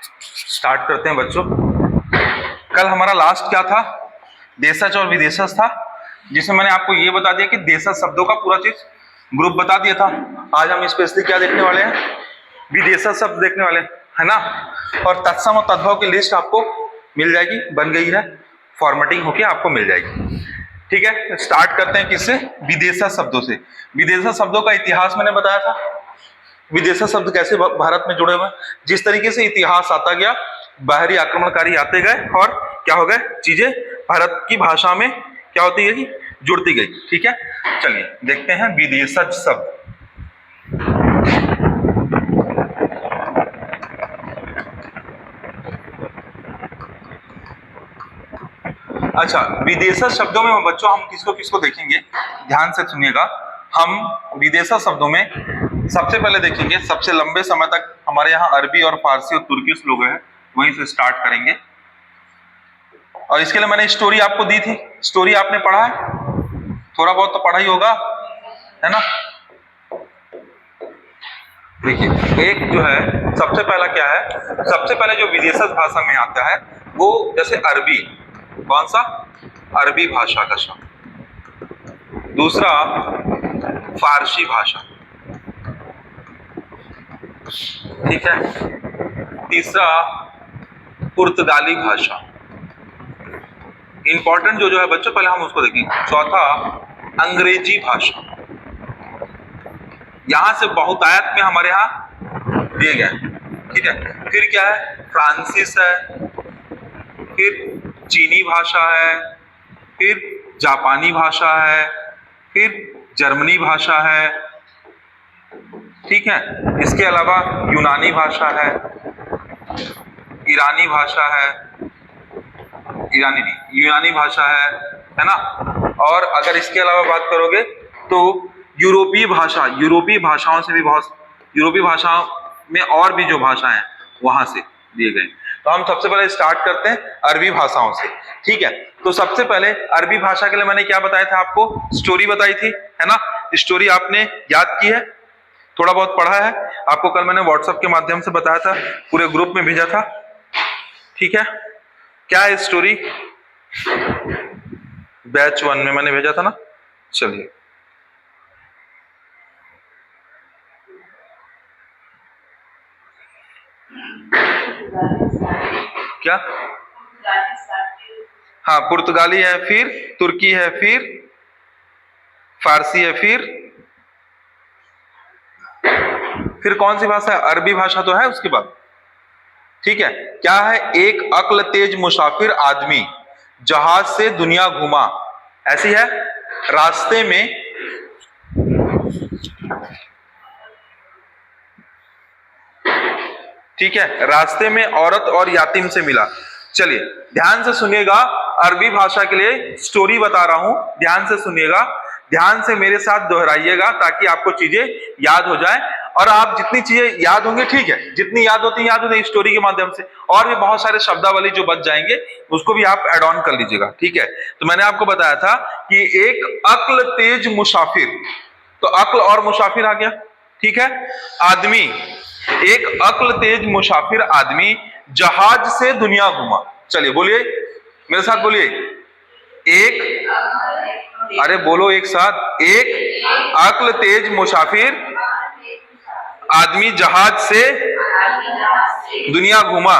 Start करते हैं बच्चों। कल हमारा लास्ट क्या था? देशज और विदेशज था, जिसमें मैंने आपको ये बता दिया कि देशज शब्दों का पूरा चीज ग्रुप बता दिया था। आज हम स्पेशली क्या देखने वाले हैं? विदेशज शब्द देखने वाले हैं, है ना। और तत्सम और तद्भव की लिस्ट आपको मिल जाएगी, बन गई है, फॉर्मेटिंग होके आपको मिल जाएगी। ठीक है, स्टार्ट करते हैं किससे? विदेशज शब्दों से। विदेशज शब्दों का इतिहास मैंने बताया था। विदेशज शब्द कैसे भारत में जुड़े हुए हैं, जिस तरीके से इतिहास आता गया, बाहरी आक्रमणकारी आते गए और क्या हो गए, चीजें भारत की भाषा में क्या होती गई, जुड़ती गई। ठीक है, चलिए देखते हैं विदेशज शब्द। अच्छा, विदेशज शब्दों में बच्चों हम किसको किसको देखेंगे, ध्यान से सुनिएगा। हम विदेशज शब्दों में सबसे पहले देखेंगे, सबसे लंबे समय तक हमारे यहाँ अरबी और फारसी और तुर्की लोग हैं, वहीं से स्टार्ट करेंगे। और इसके लिए मैंने स्टोरी आपको दी थी, स्टोरी आपने पढ़ा है, थोड़ा बहुत तो पढ़ा ही होगा, है ना। देखिए, एक जो है सबसे पहला क्या है, सबसे पहले जो विदेशज भाषा में आता है वो जैसे अरबी, कौन सा? अरबी भाषा का शब्द। दूसरा फारसी भाषा, ठीक है। तीसरा पुर्तगाली भाषा। इंपॉर्टेंट जो है बच्चों, पहले हम उसको देखेंगे। चौथा अंग्रेजी भाषा, यहां से बहुतायत में हमारे यहां दिए गए। ठीक है, फिर क्या है? फ्रांसीस है, फिर चीनी भाषा है, फिर जापानी भाषा है, फिर जर्मनी भाषा है। ठीक है, इसके अलावा यूनानी भाषा है, ईरानी भाषा है, ईरानी नहीं, यूनानी भाषा है ना। और अगर इसके अलावा बात करोगे तो यूरोपीय भाषा, यूरोपीय भाषाओं से भी बहुत, यूरोपीय भाषाओं में और भी जो भाषाएं हैं वहां से दिए गए। तो हम सबसे पहले स्टार्ट करते हैं अरबी भाषाओं से। ठीक है, तो सबसे पहले अरबी भाषा के लिए मैंने क्या बताया था आपको? स्टोरी बताई थी, है ना। स्टोरी आपने याद की है, थोड़ा बहुत पढ़ा है, आपको कल मैंने व्हाट्सएप के माध्यम से बताया था, पूरे ग्रुप में भेजा था। ठीक है, क्या है स्टोरी? बैच 1 में मैंने भेजा था ना। चलिए, क्या? हाँ, पुर्तगाली है, फिर तुर्की है, फिर फारसी है, फिर कौन सी भाषा है? अरबी भाषा तो है उसके बाद। ठीक है, क्या है? एक अक्ल तेज मुसाफिर आदमी जहाज से दुनिया घुमा, ऐसी है। रास्ते में ठीक है, रास्ते में औरत और यातीम से मिला। चलिए ध्यान से सुनिएगा, अरबी भाषा के लिए स्टोरी बता रहा हूं, ध्यान से सुनिएगा, ध्यान से मेरे साथ दोहराइएगा ताकि आपको चीजें याद हो जाए। और आप जितनी चीजें याद होंगे, ठीक है, जितनी याद होती है याद होती है स्टोरी के माध्यम से, और भी बहुत सारे शब्दावली जो बच जाएंगे उसको भी आप एड ऑन कर लीजिएगा। ठीक है, तो मैंने आपको बताया था कि एक अक्ल तेज मुसाफिर, तो अक्ल और मुसाफिर आ गया। ठीक है, आदमी, एक अक्ल तेज मुसाफिर आदमी जहाज से दुनिया घुमा। चलिए बोलिए, मेरे साथ बोलिए, एक, अरे बोलो एक साथ, एक अक्ल तेज मुसाफिर आदमी जहाज से दुनिया घुमा,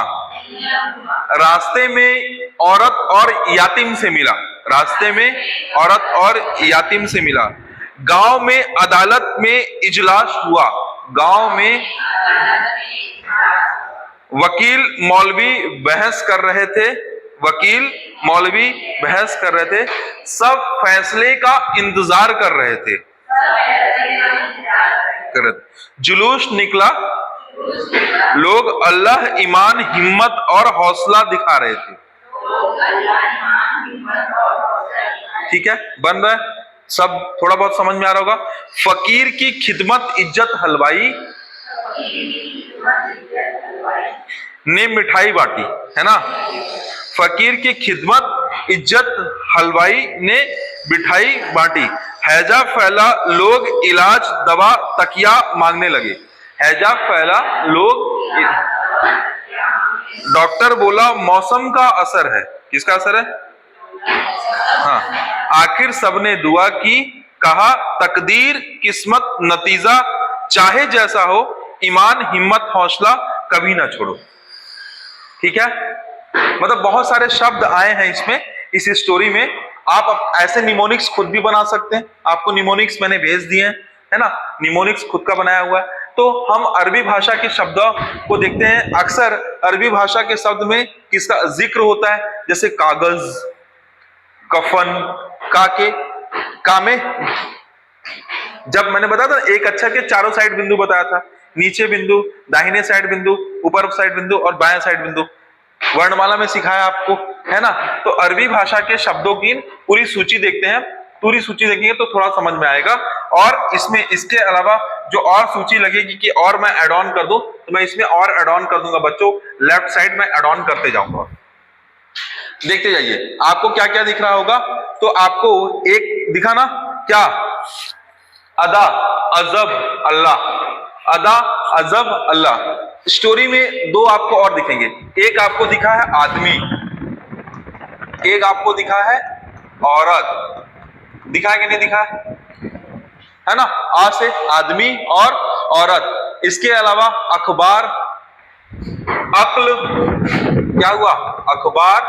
रास्ते में औरत और यातीम से मिला, रास्ते में औरत और यातीम से मिला, गांव में अदालत में इजलास हुआ, गांव में वकील मौलवी बहस कर रहे थे, वकील मौलवी बहस कर रहे थे, सब फैसले का इंतजार कर रहे थे, जुलूस निकला, लोग अल्लाह ईमान हिम्मत और हौसला दिखा रहे थे। ठीक है, बन रहा है सब, थोड़ा बहुत समझ में आ रहा होगा। फकीर की खिदमत इज्जत हलवाई ने मिठाई बांटी, है ना। फकीर की खिदमत इज्जत हलवाई ने मिठाई बांटी, हैजा फैला, लोग इलाज दवा तकिया मांगने लगे, हैजा फैला, लोग डॉक्टर बोला मौसम का असर है। किसका असर है? हाँ। आखिर सबने दुआ की, कहा तकदीर किस्मत नतीजा, चाहे जैसा हो ईमान हिम्मत हौसला कभी ना छोड़ो। ठीक है, मतलब बहुत सारे शब्द आए हैं इसमें, इस स्टोरी में। आप ऐसे निमोनिक्स खुद भी बना सकते हैं। आपको निमोनिक्स मैंने भेज दिए हैं, है ना, निमोनिक्स खुद का बनाया हुआ है। तो हम अरबी भाषा के शब्दों को देखते हैं। अक्सर अरबी भाषा के शब्द में किसका जिक्र होता है? जैसे कागज, कफन, काके, कामे। जब मैंने बताया था एक अक्षर के चारों साइड बिंदु बताया था, नीचे बिंदु, दाहिने साइड बिंदु, ऊपर साइड बिंदु और बाएं साइड बिंदु, वर्णमाला में सिखाया आपको, है ना। तो अरबी भाषा के शब्दों की पूरी सूची देखते हैं। पूरी सूची देखेंगे तो थोड़ा समझ में आएगा। और इसमें इसके अलावा जो और सूची लगेगी कि और मैं ऐड ऑन कर दूं, तो मैं इसमें और ऐड ऑन कर दूंगा बच्चों। लेफ्ट साइड में ऐड ऑन करते जाऊंगा। देखते जाइए आपको क्या क्या दिख रहा होगा। तो आपको एक दिखा ना, क्या? अदा, अजब, अल्लाह। अदा, अजब, अल्लाह। स्टोरी में दो आपको और दिखेंगे। एक आपको दिखा है आदमी, एक आपको दिखा है औरत। दिखा है कि नहीं दिखा है ना? आ से आदमी और औरत। इसके अलावा अखबार, अक्ल, क्या हुआ? अखबार।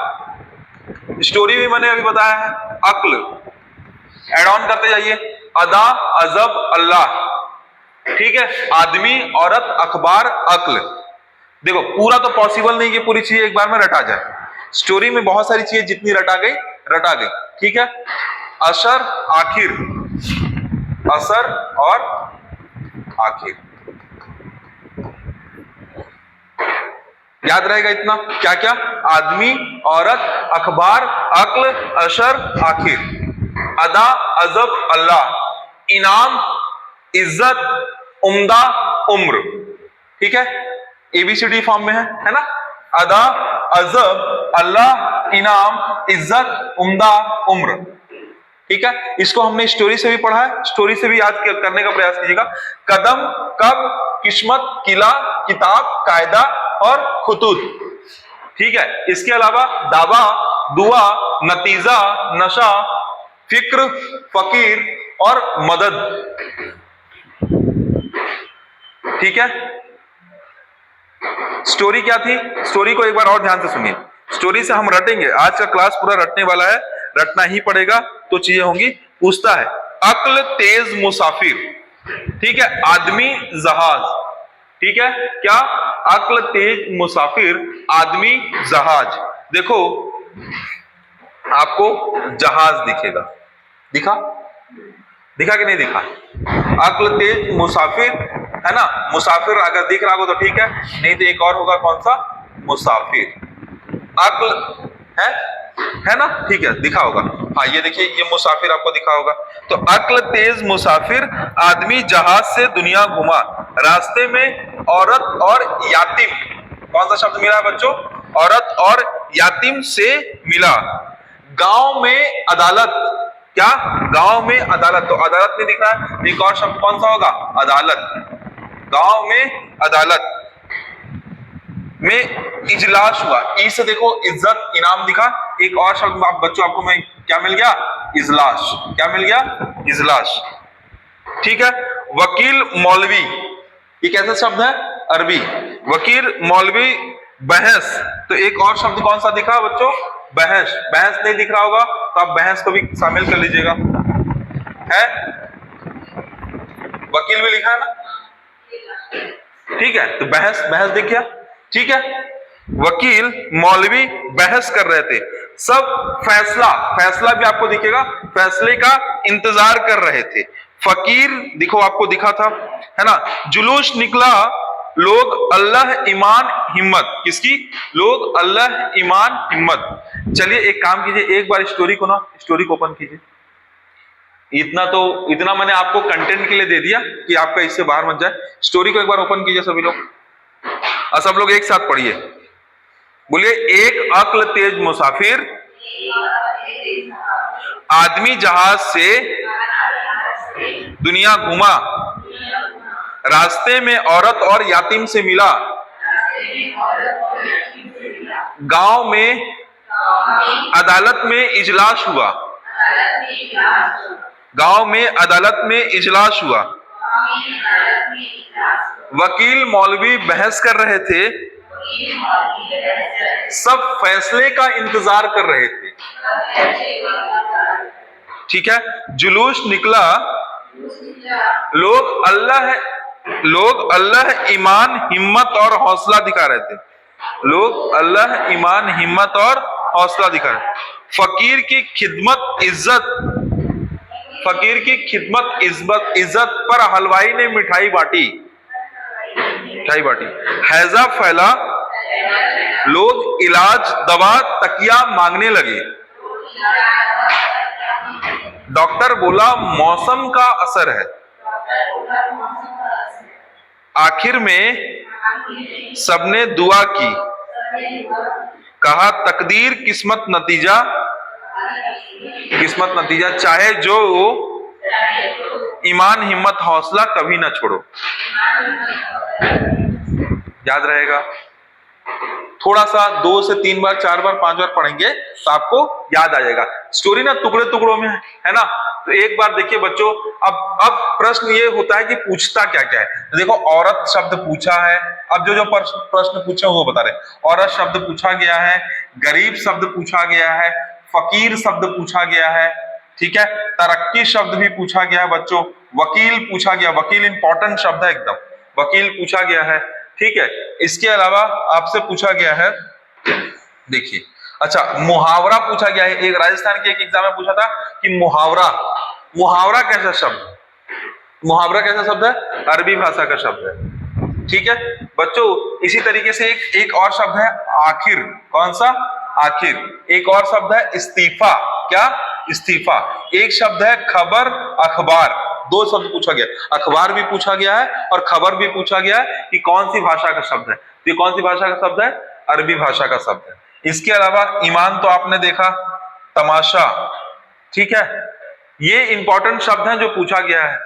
स्टोरी भी मैंने अभी बताया है, अक्ल। एड ऑन करते जाइए, अदा, अजब, अल्लाह। ठीक है, आदमी, औरत, अखबार, अक्ल। देखो पूरा तो पॉसिबल नहीं कि पूरी चीज एक बार में रटा जाए। स्टोरी में बहुत सारी चीजें जितनी रटा गई रटा गई। ठीक है, असर, आखिर, असर और आखिर। याद रहेगा इतना? क्या क्या? आदमी, औरत, अखबार, अक्ल, असर, आखिर। अदा, अजब, अल्लाह। इनाम, इज्जत, उम्दा, उम्र। ठीक है, एबीसीडी फॉर्म में है ना। अदा, अजब, अल्लाह, इनाम, इज्जत, उम्दा, उम्र। ठीक है, इसको हमने स्टोरी से भी पढ़ा है, स्टोरी से भी याद करने का प्रयास कीजिएगा। कदम, कब, किस्मत, किला, किताब, कायदा और खुतूत। ठीक है, इसके अलावा दावा, दुआ, नतीजा, नशा, फिक्र, फकीर और मदद। ठीक है, स्टोरी क्या थी? स्टोरी को एक बार और ध्यान से सुनिए। स्टोरी से हम रटेंगे, आज का क्लास पूरा रटने वाला है, रटना ही पड़ेगा तो चीजें होंगी। पूछता है, अक्ल तेज मुसाफिर। ठीक है, आदमी, जहाज। ठीक है, क्या? अक्ल तेज मुसाफिर, आदमी, जहाज। देखो आपको जहाज दिखेगा, दिखा? दिखा कि नहीं दिखा? अक्ल तेज मुसाफिर, है ना। मुसाफिर अगर दिख रहा हो तो ठीक है, नहीं तो एक और होगा, कौन सा? मुसाफिर। अक्ल है ना, ठीक है, दिखा होगा। हाँ, ये देखिए, ये मुसाफिर आपको दिखा होगा। तो अक्ल तेज मुसाफिर, आदमी जहाज से दुनिया घुमा, रास्ते में औरत और यातिम। कौन सा शब्द मिला है बच्चों? औरत और यातिम से मिला। गांव में अदालत। क्या? गांव में अदालत। तो अदालत में दिख रहा है, एक और शब्द कौन सा होगा? अदालत। गांव में अदालत में इजलास हुआ। ई से देखो इज्जत, इनाम दिखा। एक और शब्द आप बच्चों, आपको मैं क्या मिल गया? इजलास। क्या मिल गया? इजलास। ठीक है, वकील, मौलवी, ये कैसा शब्द है? अरबी। वकील, मौलवी, बहस। तो एक और शब्द कौन सा दिखा बच्चों? बहस। बहस नहीं दिख रहा होगा तो आप बहस को भी शामिल कर लीजिएगा। है, वकील भी लिखा है ना। ठीक है, तो बहस, बहस दिख गया। ठीक है, वकील, मौलवी बहस कर रहे थे। सब फैसला, फैसला भी आपको दिखेगा, फैसले का इंतजार कर रहे थे। फकीर देखो आपको दिखा था, है ना। जुलूस निकला, लोग अल्लाह ईमान हिम्मत। किसकी? लोग अल्लाह ईमान हिम्मत। चलिए एक काम कीजिए, एक बार स्टोरी को ना, स्टोरी को ओपन कीजिए। इतना मैंने आपको कंटेंट के लिए दे दिया कि आपका इससे बाहर मत जाए। स्टोरी को एक बार ओपन कीजिए सभी लोग, और सब लोग एक साथ पढ़िए। बोलिए, एक अक्ल तेज मुसाफिर, आदमी जहाज से दुनिया घुमा, रास्ते में औरत और यातीम से मिला, गांव में अदालत में इजलास हुआ। गांव में अदालत में इजलास हुआ। वकील मौलवी बहस कर रहे थे। सब फैसले का इंतजार कर रहे थे। ठीक है। जुलूस निकला। लोग अल्लाह ईमान हिम्मत और हौसला दिखा रहे थे। लोग अल्लाह ईमान हिम्मत और हौसला दिखा रहे। फकीर की खिदमत इज्जत पर हलवाई ने मिठाई बांटी। हैजा फैला। लोग इलाज दवा तकिया मांगने लगे। डॉक्टर बोला मौसम का असर है। आखिर में सबने दुआ की। कहा तकदीर किस्मत नतीजा चाहे जो ईमान हिम्मत हौसला कभी ना छोड़ो। याद रहेगा। थोड़ा सा 2 से 3 बार 4 बार 5 बार पढ़ेंगे तो आपको याद आ जाएगा। स्टोरी ना टुकड़े टुकड़ों में है ना। तो एक बार देखिए बच्चों। अब प्रश्न ये होता है कि पूछता क्या क्या है। देखो औरत शब्द पूछा है। अब जो प्रश्न पूछे वो बता रहे। औरत शब्द पूछा गया है। गरीब शब्द पूछा गया है। फकीर शब्द पूछा गया है। ठीक है। तरक्की शब्द भी पूछा गया है बच्चों। वकील पूछा गया। वकील इंपॉर्टेंट शब्द है एकदम। वकील पूछा गया है। ठीक है। इसके अलावा आपसे पूछा गया है, देखिए, अच्छा मुहावरा पूछा गया है। एक राजस्थान के एक एग्जाम में पूछा था कि मुहावरा कैसा शब्द है। अरबी भाषा का शब्द है। ठीक है बच्चों। इसी तरीके से एक और शब्द है आखिर। कौन सा? आखिर। एक और शब्द है इस्तीफा। क्या? इस्तीफा। एक शब्द है खबर अखबार। 2 शब्द पूछा गया। अखबार भी पूछा गया है और खबर भी पूछा गया है कि कौन सी भाषा का शब्द है। तो ये कौन सी भाषा का शब्द है? अरबी भाषा का शब्द है। इसके अलावा ईमान तो आपने देखा। तमाशा। ठीक है। ये इंपॉर्टेंट शब्द है जो पूछा गया है।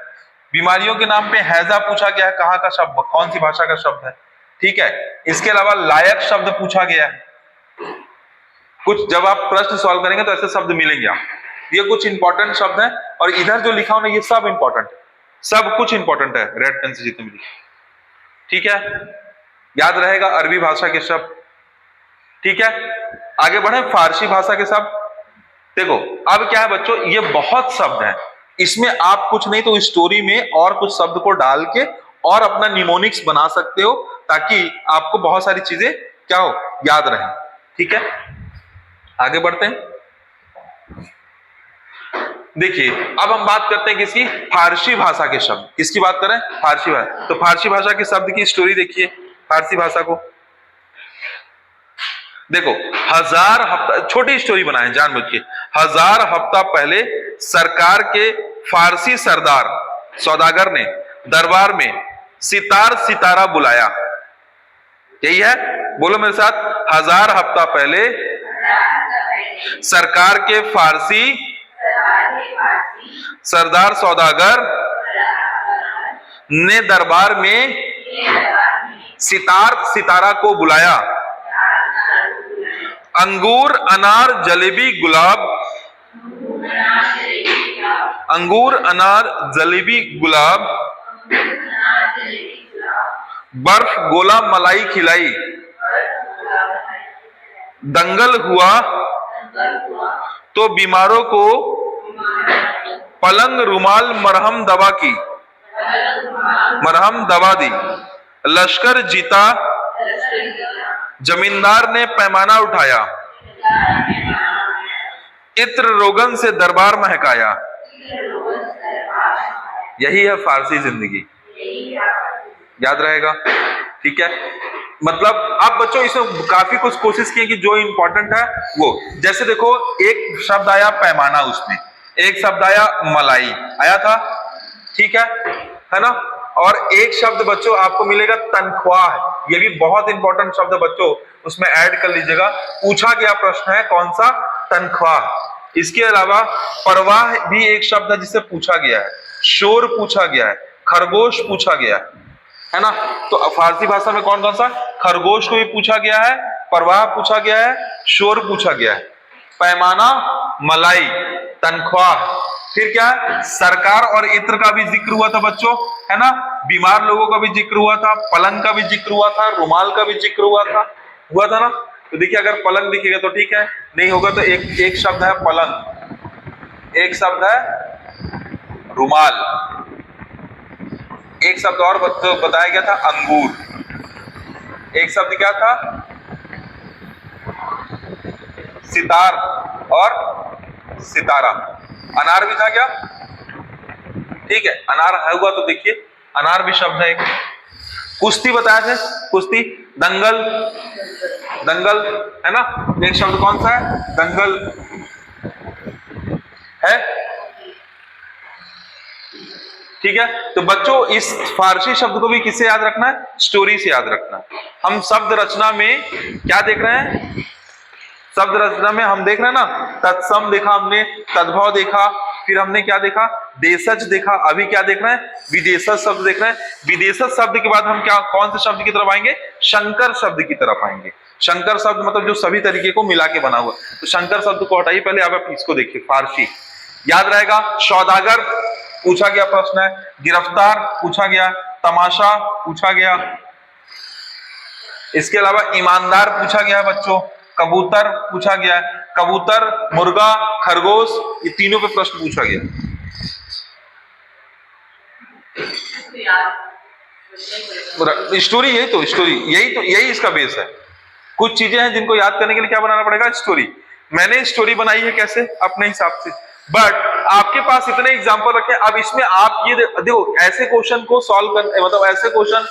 बीमारियों के नाम पे हैजा पूछा गया है। कहाँ का शब्द? कौन सी भाषा का शब्द है? ठीक है। इसके अलावा लायक शब्द पूछा गया है। कुछ जब आप प्रश्न सॉल्व करेंगे तो ऐसे शब्द मिलेंगे आप। ये कुछ इंपॉर्टेंट शब्द है और इधर जो लिखा होना ये सब इंपॉर्टेंट है। सब कुछ इंपॉर्टेंट है रेड पेन से जितने भी लिखे। ठीक है। याद रहेगा अरबी भाषा के शब्द। ठीक है। आगे बढ़े फारसी भाषा के शब्द। देखो अब क्या है बच्चों, ये बहुत शब्द हैं। इसमें आप कुछ नहीं तो स्टोरी में और कुछ शब्द को डाल के और अपना निमोनिक्स बना सकते हो ताकि आपको बहुत सारी चीजें क्या हो, याद रहे। ठीक है। आगे बढ़ते हैं। देखिए अब हम बात करते हैं किसकी? फारसी भाषा के शब्द। किसकी बात करें? फारसी भाषा। तो फारसी भाषा के शब्द की स्टोरी देखिए। फारसी भाषा को देखो। 1000 हफ्ता, छोटी स्टोरी बनाए जानबूझ के। 1000 हफ्ता पहले सरकार के फारसी सरदार सौदागर ने दरबार में सितारा बुलाया। यही है, बोलो मेरे साथ। 1000 हफ्ता पहले सरकार के फारसी सरदार सौदागर ने दरबार में सितारा को बुलाया। अंगूर अनार जलेबी गुलाब, अंगूर अनार जलेबी गुलाब, बर्फ गोला मलाई खिलाई, दंगल हुआ तो बीमारों को पलंग रुमाल मरहम दवा दी। लश्कर जीता, जमींदार ने पैमाना उठाया, इत्र रोगन से दरबार महकाया। यही है फारसी जिंदगी। याद रहेगा। ठीक है। मतलब अब बच्चों इसमें काफी कुछ कोशिश की कि जो इंपॉर्टेंट है वो, जैसे देखो एक शब्द आया पैमाना, उसमें एक शब्द आया मलाई आया था। ठीक है ना। और एक शब्द बच्चों आपको मिलेगा तनख्वाह। ये भी बहुत इंपॉर्टेंट शब्द है बच्चों, उसमें ऐड कर लीजिएगा। पूछा गया प्रश्न है कौन सा? तनख्वाह। इसके अलावा परवाह भी एक शब्द है जिसे पूछा गया है। शोर पूछा गया है। खरगोश पूछा गया है ना। तो फारसी भाषा में कौन कौन सा? खरगोश को भी पूछा गया है, प्रवाह पूछा गया है, शोर पूछा गया है, पैमाना, मलाई, तनख्वाह, फिर क्या है, सरकार और इत्र का भी जिक्र हुआ था बच्चों, है ना, बीमार लोगों का भी जिक्र हुआ था, पलंग का भी जिक्र हुआ था, रुमाल का भी जिक्र हुआ था ना। तो देखिए अगर पलंग दिखेगा तो ठीक है, नहीं होगा तो एक शब्द है पलंग, एक शब्द है रुमाल, एक शब्द और बताया गया था अंगूर, एक शब्द क्या था, सितार और सितारा, अनार भी था क्या, ठीक है, अनार हुआ तो देखिए अनार भी शब्द है एक। कुश्ती बताया थे, कुश्ती, दंगल, दंगल है ना, एक शब्द कौन सा है, दंगल है, ठीक है। तो बच्चों इस फारसी शब्द को भी किससे याद रखना है, स्टोरी से याद रखना है। हम शब्द रचना में क्या देख रहे हैं, शब्द रचना में हम देख रहे हैं ना, तत्सम देखा हमने, तद्भव देखा, फिर हमने क्या देखा, देशज देखा, अभी क्या देख रहे हैं, विदेशज शब्द देख रहे हैं। विदेशज शब्द के बाद हम क्या, कौन से शब्द की तरफ आएंगे, शंकर शब्द की तरफ आएंगे। शंकर शब्द मतलब जो सभी तरीके को मिला के बना हुआ, तो शंकर शब्द को हटाइए, पहले आप इसको देखिए, फारसी याद रहेगा। सौदागर पूछा गया प्रश्न है, गिरफ्तार पूछा गया, तमाशा पूछा गया, इसके अलावा ईमानदार पूछा गया बच्चों, कबूतर पूछा गया, कबूतर, मुर्गा, खरगोश, ये तीनों पे प्रश्न पूछा गया। स्टोरी यही तो, यही इसका बेस है। कुछ चीजें हैं जिनको याद करने के लिए क्या बनाना पड़ेगा, स्टोरी। मैंने स्टोरी बनाई है कैसे, अपने हिसाब से, बट आपके पास इतने एग्जांपल रखे, अब इसमें आप ये देखो, ऐसे क्वेश्चन को सॉल्व कर, मतलब ऐसे क्वेश्चन,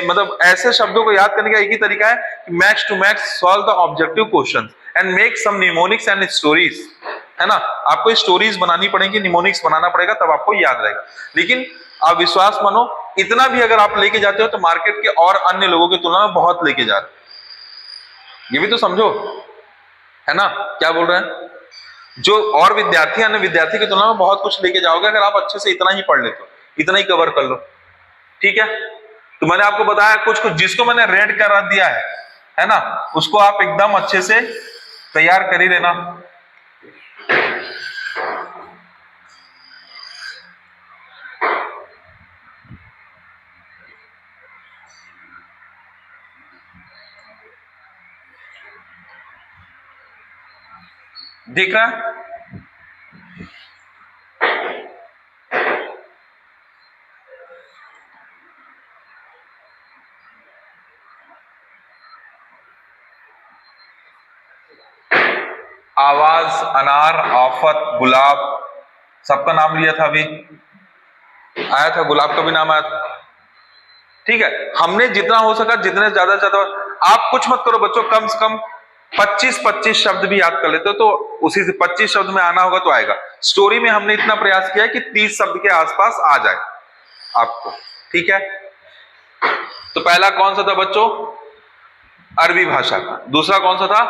मतलब ऐसे शब्दों को याद करने का एक ही तरीका है, max to max solve the objective question and make some mnemonics and stories, है ना। आपको स्टोरीज बनानी पड़ेगी, निमोनिक्स बनाना पड़ेगा, तब आपको याद रहेगा। लेकिन आप विश्वास मानो, इतना भी अगर आप लेके जाते हो तो मार्केट के और अन्य लोगों की तुलना में बहुत लेके जा रहे, ये भी तो समझो, है ना, क्या बोल रहे हैं, जो और विद्यार्थी, अन्य विद्यार्थी की तुलना में बहुत कुछ लेके जाओगे अगर आप अच्छे से इतना ही पढ़ लेते हो, इतना ही कवर कर लो, ठीक है। तो मैंने आपको बताया कुछ कुछ, जिसको मैंने रेड कर दिया है ना, उसको आप एकदम अच्छे से तैयार कर ही लेना। दिख रहा है, आवाज, अनार, आफत, गुलाब, सबका नाम लिया था, अभी आया था, गुलाब का भी नाम आया था, ठीक है। हमने जितना हो सका, जितने ज्यादा से ज्यादा, आप कुछ मत करो बच्चों, कम से कम 25-25 शब्द भी याद कर लेते हो तो उसी से 25 शब्द में आना होगा तो आएगा। स्टोरी में हमने इतना प्रयास किया है कि 30 शब्द के आसपास आ जाए आपको, ठीक है। तो पहला कौन सा था बच्चों, अरबी भाषा का, दूसरा कौन सा था,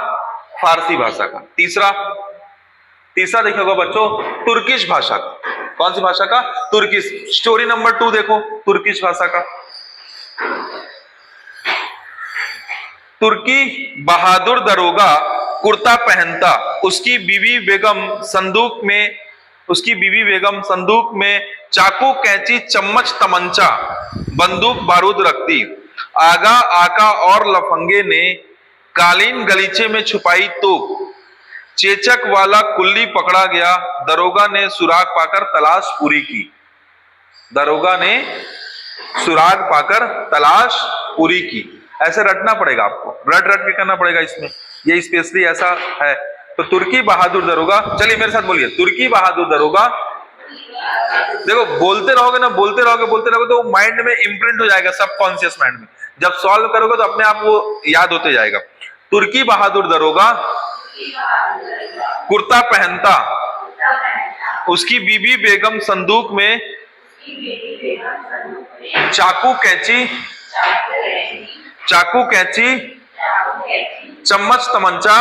फारसी भाषा का, तीसरा देखिए होगा बच्चों, तुर्किश भाषा का। कौन सी भाषा का, तुर्किश। स्टोरी नंबर 2 देखो, तुर्किश भाषा का। तुर्की बहादुर दरोगा कुर्ता पहनता, उसकी बीवी बेगम संदूक में चाकू, कैंची, चम्मच, तमंचा, बंदूक, बारूद रखती। आगा, आका और लफंगे ने कालीन गलीचे में छुपाई तोप। चेचक वाला कुल्ली पकड़ा गया, दरोगा ने सुराग पाकर तलाश पूरी की। दरोगा ने सुराग पाकर तलाश पूरी की। ऐसे रटना पड़ेगा आपको, रट के करना पड़ेगा इसमें, ये स्पेशली ऐसा है। तो तुर्की बहादुर दरोगा, चलिए मेरे साथ बोलिए, तुर्की बहादुर दरोगा। देखो बोलते रहोगे तो माइंड में इम्प्रिंट हो जाएगा, सबकॉन्शियस माइंड में। जब सॉल्व करोगे तो अपने आप वो याद होते जाएगा। तुर्की बहादुर दरोगा कुर्ता पहनता, उसकी बीबी बेगम संदूक में चाकू, कैंची, चम्मच, तमंचा,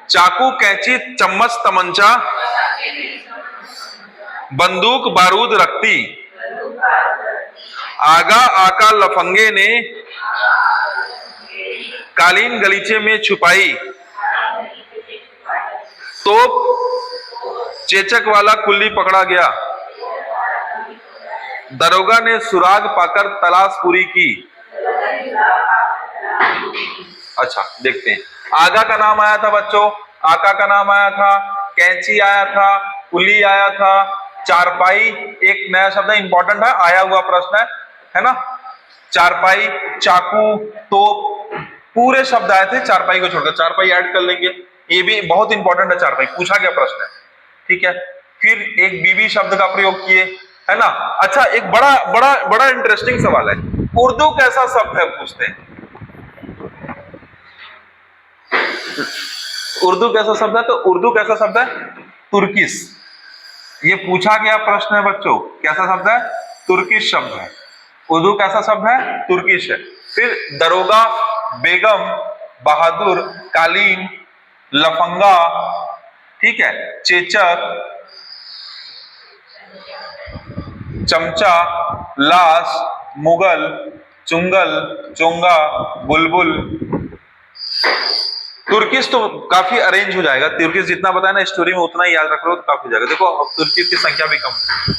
चाकू, कैंची, चम्मच, तमंचा, बंदूक, बारूद रखती। आगा आका लफंगे ने कालीन गलीचे में छुपाई, तोप चेचक वाला कुल्ली पकड़ा गया, दरोगा ने सुराग पाकर तलाश पूरी की। अच्छा देखते हैं, आगा का नाम आया था बच्चों, आका का नाम आया था, कैंची आया था, कुली आया था, चारपाई एक नया शब्द है, इंपॉर्टेंट है, आया हुआ प्रश्न है ना। चारपाई, चाकू, तोप, पूरे शब्द आए थे, चारपाई को छोड़कर चारपाई ऐड कर लेंगे, ये भी बहुत इंपॉर्टेंट है, चारपाई पूछा गया प्रश्न है, ठीक है। फिर एक बीबी शब्द का प्रयोग किए, है ना। अच्छा एक बड़ा बड़ा बड़ा इंटरेस्टिंग सवाल है, उर्दू कैसा शब्द है पूछते हैं, उर्दू कैसा शब्द है, तो उर्दू कैसा शब्द है, तुर्किश। ये पूछा गया प्रश्न है बच्चों, कैसा शब्द है, तुर्किश शब्द है, उर्दू कैसा शब्द है, तुर्किश है। फिर दरोगा, बेगम, बहादुर, कालीन, लफंगा, ठीक है, चेचक, चमचा, लाश, मुगल, चुंगल, चोंगा, बुलबुल। तुर्किश तो काफी अरेंज हो जाएगा, तुर्किश जितना बताया ना स्टोरी में उतना ही याद रख लो तो काफी हो जाएगा। देखो अब तुर्किश की संख्या भी कम है।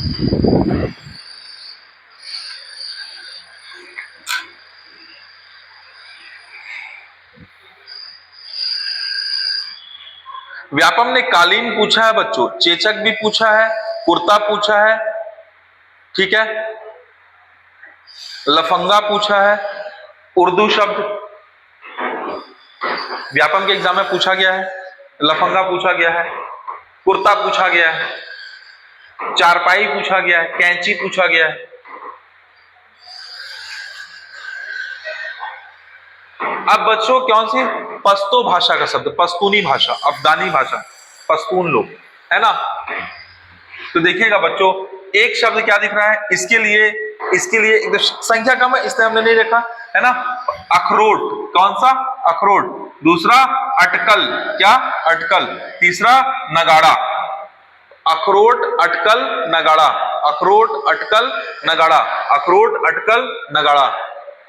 व्यापम ने कालीन पूछा है बच्चों, चेचक भी पूछा है, कुर्ता पूछा है, ठीक है, लफंगा पूछा है, उर्दू शब्द व्यापम के एग्जाम में पूछा गया है, लफंगा पूछा गया है, कुर्ता पूछा गया है, चारपाई पूछा गया है, कैंची पूछा गया है। अब बच्चों कौन सी, पश्तो भाषा का शब्द, पश्तूनी भाषा, अफगानी भाषा, पश्तून लोग, है ना। तो देखिएगा बच्चों एक शब्द क्या दिख रहा है, इसके लिए संख्या कम है इसलिए हमने नहीं रखा, है ना। अखरोट, कौन सा, अखरोट। दूसरा अटकल, क्या, अटकल। तीसरा नगाड़ा, अखरोट, अटकल, नगाड़ा, अखरोट, अटकल, नगाड़ा, अखरोट, अटकल, नगाड़ा।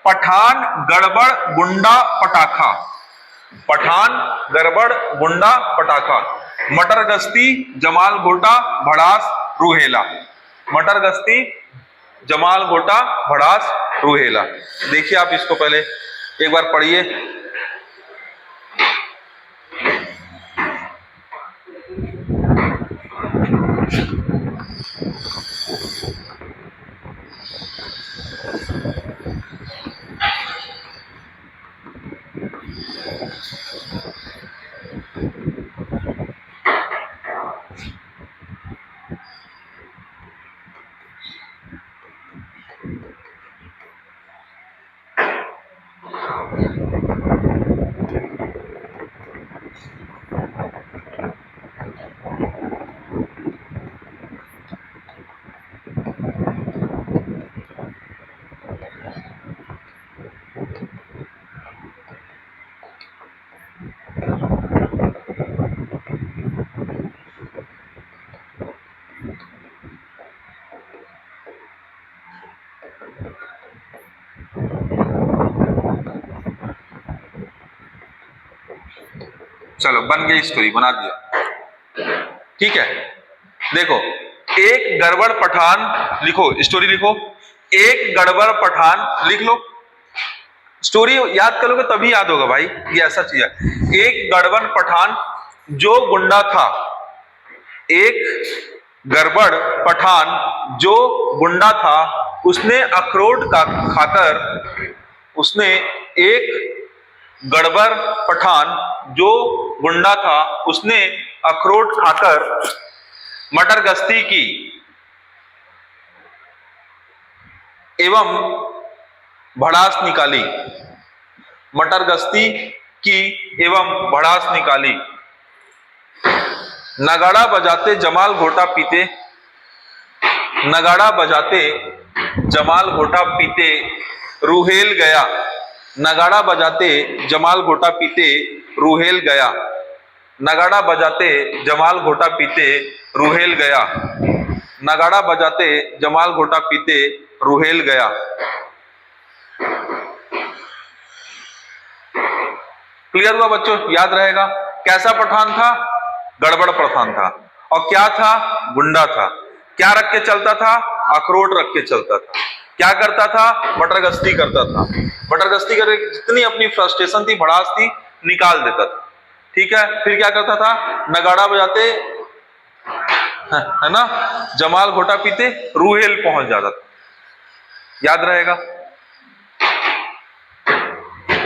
पठान, गड़बड़, गुंडा, पटाखा, पठान, गड़बड़, गुंडा, पटाखा। मटर गश्ती, जमाल घोटा, भड़ास, रूहेला, मटर गश्ती, जमाल घोटा, भड़ास, रूहेला। देखिए आप इसको पहले एक बार पढ़िए। चलो बन गई, स्टोरी बना दिया, ठीक है। देखो एक गड़बड़ पठान, लिखो स्टोरी, लिखो एक गड़बड़ पठान, लिख लो, स्टोरी याद करोगे तभी याद होगा भाई, ये ऐसा चीज है। एक गड़बड़ पठान जो गुंडा था, एक गड़बड़ पठान जो गुंडा था, उसने अखरोट का खाकर, उसने एक गड़बड़ पठान जो गुंडा था, उसने अखरोट खाकर मटर गश्ती की एवं भड़ास निकाली, मटर गश्ती की एवं भड़ास निकाली। नगाड़ा बजाते जमाल घोटा पीते, नगाड़ा बजाते जमाल घोटा पीते रूहेल गया, नगाड़ा बजाते जमाल घोटा पीते रूहेल गया, नगाड़ा बजाते जमाल घोटा पीते रूहेल गया, नगाड़ा बजाते जमाल घोटा पीते रुहेल गया। क्लियर हुआ बच्चों? याद रहेगा। कैसा पठान था? गड़बड़ पठान था। और क्या था? गुंडा था। क्या रख के चलता था? अखरोट रख के चलता था। क्या करता था? मटरगश्ती करता था। मटरगश्ती करके जितनी अपनी फ्रस्ट्रेशन थी, भड़ास थी, निकाल देता था। ठीक है। फिर क्या करता था? नगाड़ा बजाते, है ना, जमाल घोटा पीते, रूहेल पहुंच जाता था। याद रहेगा।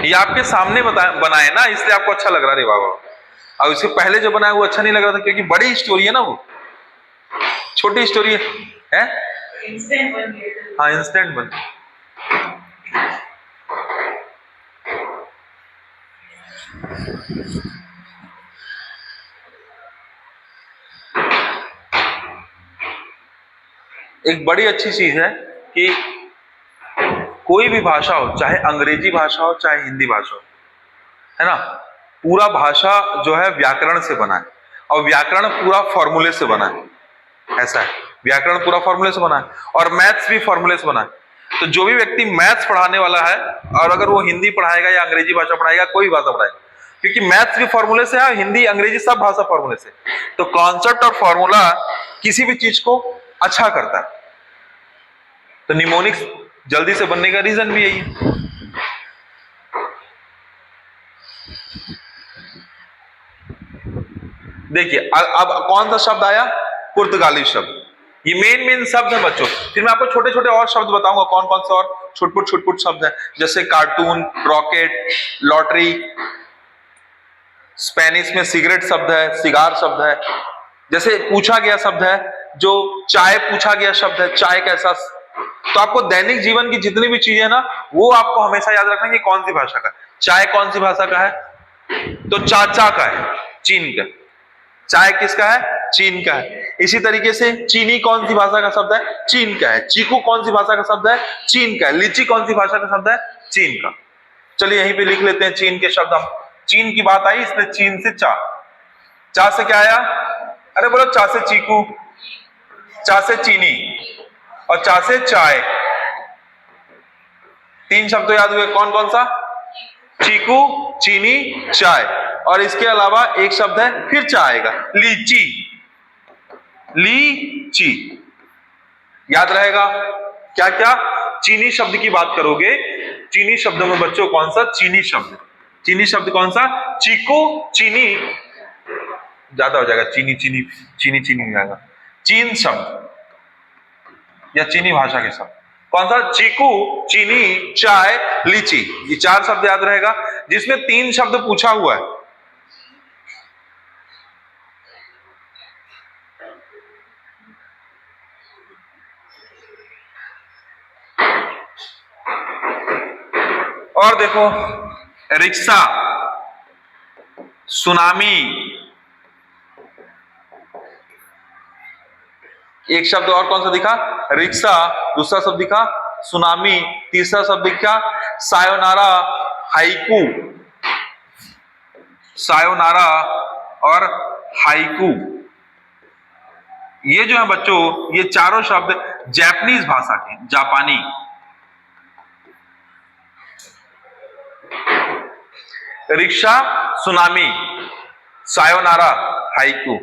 ये आपके सामने बनाए ना, इसलिए आपको अच्छा लग रहा है बाबा। और इससे पहले जो बनाया वो अच्छा नहीं लग रहा था, क्योंकि बड़ी स्टोरी है ना, वो छोटी स्टोरी है। इंस्टेंट बन गया। हाँ, इंस्टेंट बन। एक बड़ी अच्छी चीज है कि कोई भी भाषा हो, चाहे अंग्रेजी भाषा हो चाहे हिंदी भाषा हो, है ना, पूरा भाषा जो है व्याकरण से बना है, और व्याकरण पूरा फॉर्मूले से बना है। ऐसा है, व्याकरण पूरा फॉर्मूले से बना है, और मैथ्स भी फॉर्मूले से बना है। तो जो भी व्यक्ति मैथ्स पढ़ाने वाला है, और अगर वो हिंदी पढ़ाएगा या अंग्रेजी भाषा पढ़ाएगा, कोई भाषा पढ़ाएगा, क्योंकि मैथ्स भी फॉर्मूले से है, हिंदी अंग्रेजी सब भाषा फॉर्मूले से। तो कॉन्सेप्ट और फॉर्मूला किसी भी चीज को अच्छा करता है। तो निमोनिक्स जल्दी से बनने का रीजन भी यही है। देखिए अब कौन सा शब्द आया? पुर्तगाली शब्द। ये मेन शब्द है बच्चों। फिर मैं आपको छोटे छोटे और शब्द बताऊंगा, कौन कौन से और छुटपुट शब्द है, जैसे कार्टून, रॉकेट, लॉटरी। स्पेनिश में सिगरेट शब्द है, सिगार शब्द है। जैसे पूछा गया शब्द है, जो चाय पूछा गया शब्द है, चाय कैसा। तो आपको दैनिक जीवन की जितनी भी चीजें ना, वो आपको हमेशा याद रखना कि कौन सी भाषा का। चाय कौन सी भाषा का है? तो चाचा का है, चीन का। चाय किसका है? चीन का है। इसी तरीके से चीनी कौन सी भाषा का शब्द है? चीन का है। चीकू कौन सी भाषा का शब्द है? चीन का है। लीची कौन सी भाषा का शब्द है? चीन का। चलिए यहीं पे लिख लेते हैं चीन के शब्द। हम चीन की बात आई, इसमें चीन से चा। चा से क्या आया? अरे बोलो, चा से चीकू, चा से चीनी, और चा से चाय। तीन शब्द तो याद हुए। कौन कौन सा? चीकू, चीनी, चाय। और इसके अलावा एक शब्द है, फिर चा आएगा, लीची। लीची याद रहेगा। क्या क्या? चीनी शब्द की बात करोगे, चीनी शब्द में बच्चों कौन सा? चीनी शब्द। चीनी शब्द कौन सा? चीकू, चीनी, ज्यादा हो जाएगा, चीनी चीनी चीनी चीनी हो जाएगा। चीन शब्द या चीनी भाषा के शब्द कौन सा? चीकू, चीनी, चाय, लीची। ये चार शब्द याद रहेगा, जिसमें तीन शब्द पूछा हुआ है। और देखो, रिक्शा, सुनामी। एक शब्द और कौन सा दिखा? रिक्शा। दूसरा शब्द दिखा सुनामी। तीसरा शब्द दिखा सायोनारा, हाइकू। सायोनारा और हाइकू, ये जो है बच्चों, ये चारों शब्द जापानीज भाषा के, जापानी। Rickshaw, tsunami, sayonara, haiku.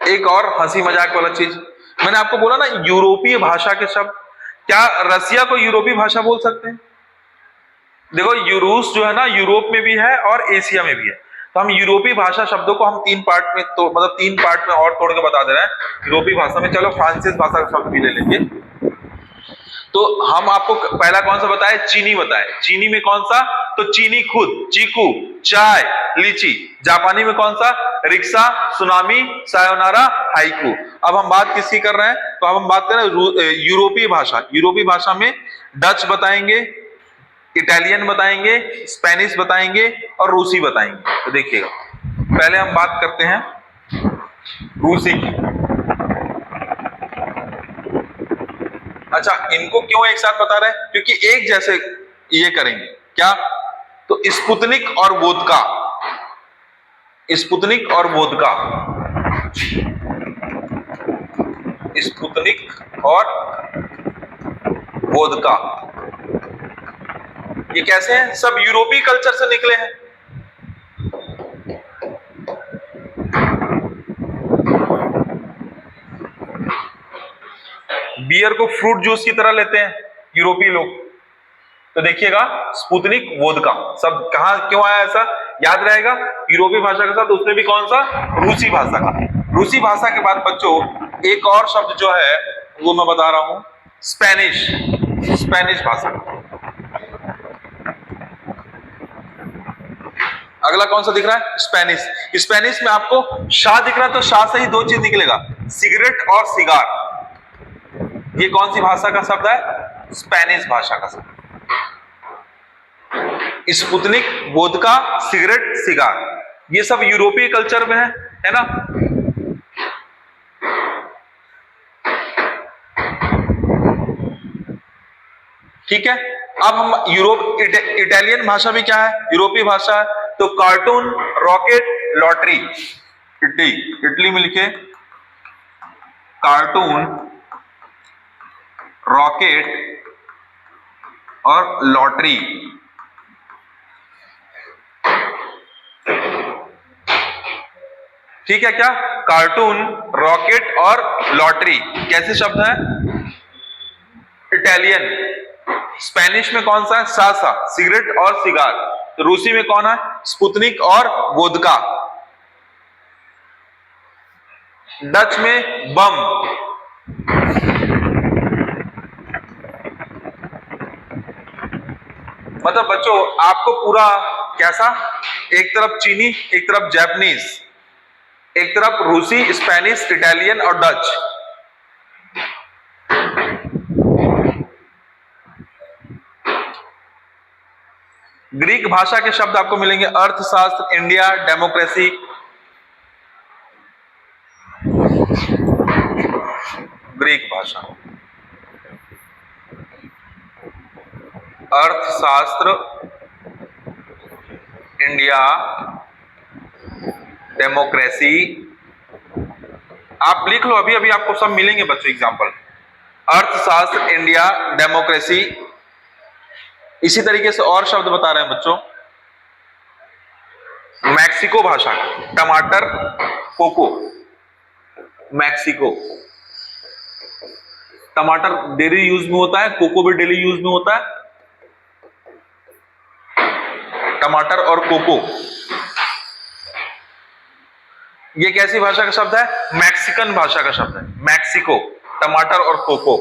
एक और हंसी मजाक वाला चीज, मैंने आपको बोला ना, यूरोपीय भाषा के शब्द। क्या रसिया को यूरोपीय भाषा बोल सकते हैं? देखो, यूरूस जो है ना, यूरोप में भी है और एशिया में भी है। तो हम यूरोपीय भाषा शब्दों को हम तीन पार्ट में, तो मतलब तीन पार्ट में और तोड़ के बता दे रहे हैं यूरोपीय भाषा में। चलो फ्रांसीसी भाषा का शब्द भी ले लेंगे। तो हम आपको पहला कौन सा बताए? चीनी बताए। चीनी में कौन सा? तो चीनी खुद, चीकू, चाय, लीची। जापानी में कौन सा? Rickshaw, tsunami, sayonara, haiku. अब हम बात किसकी कर रहे हैं? तो अब हम बात कर रहे हैं यूरोपीय भाषा। यूरोपीय भाषा में डच बताएंगे, इटालियन बताएंगे, स्पेनिश बताएंगे और रूसी बताएंगे। तो देखिएगा, पहले हम बात करते हैं रूसी की। अच्छा, इनको क्यों एक साथ बता रहे हैं? क्योंकि एक जैसे ये करेंगे क्या, तो स्पुतनिक और वोदका, स्पुतनिक और वोदका, स्पुतनिक और वोदका, ये कैसे हैं? सब यूरोपीय कल्चर से निकले हैं। बियर को फ्रूट जूस की तरह लेते हैं यूरोपीय लोग। तो देखिएगा स्पुतनिक वोदका शब्द कहां क्यों आया, ऐसा याद रहेगा। यूरोपीय भाषा के साथ उसमें भी कौन सा, रूसी भाषा का। रूसी भाषा के बाद बच्चों एक और शब्द जो है वो मैं बता रहा हूं, स्पेनिश, स्पेनिश भाषा। अगला कौन सा दिख रहा है, स्पेनिश। स्पेनिश में आपको शाह दिख रहा है, तो शाह से ही दो चीज निकलेगा, सिगरेट और सिगार। ये कौन सी भाषा का शब्द है, स्पेनिश भाषा का शब्द। स्पुतनिक, वोदका, सिगरेट, सिगार, ये सब यूरोपीय कल्चर में है ना। ठीक है, अब हम इटालियन भाषा भी क्या है, यूरोपीय भाषा है। तो cartoon, rocket, lottery, Italy, Italy में लिखे कार्टून, रॉकेट और लॉटरी। ठीक है, क्या कार्टून, रॉकेट और लॉटरी कैसे शब्द हैं, इटालियन। स्पेनिश में कौन सा है, सासा, सिगरेट और सिगार। तो रूसी में कौन है, स्पुतनिक और वोदका। डच में बम। मतलब बच्चों आपको पूरा कैसा, एक तरफ चीनी, एक तरफ जापानीज, एक तरफ रूसी, स्पेनिश, इटालियन और डच। ग्रीक भाषा के शब्द आपको मिलेंगे, अर्थशास्त्र, इंडिया, डेमोक्रेसी। ग्रीक भाषा, अर्थशास्त्र, इंडिया, डेमोक्रेसी। आप लिख लो, अभी अभी आपको सब मिलेंगे बच्चों एग्जाम्पल। अर्थशास्त्र, इंडिया, डेमोक्रेसी। इसी तरीके से और शब्द बता रहे हैं बच्चों, मैक्सिको भाषा, टमाटर, कोको, मैक्सिको। टमाटर डेली यूज में होता है, कोको भी डेली यूज में होता है। टमाटर और कोको, ये कैसी भाषा का शब्द है, मैक्सिकन भाषा का शब्द है, मैक्सिको, टमाटर और कोको।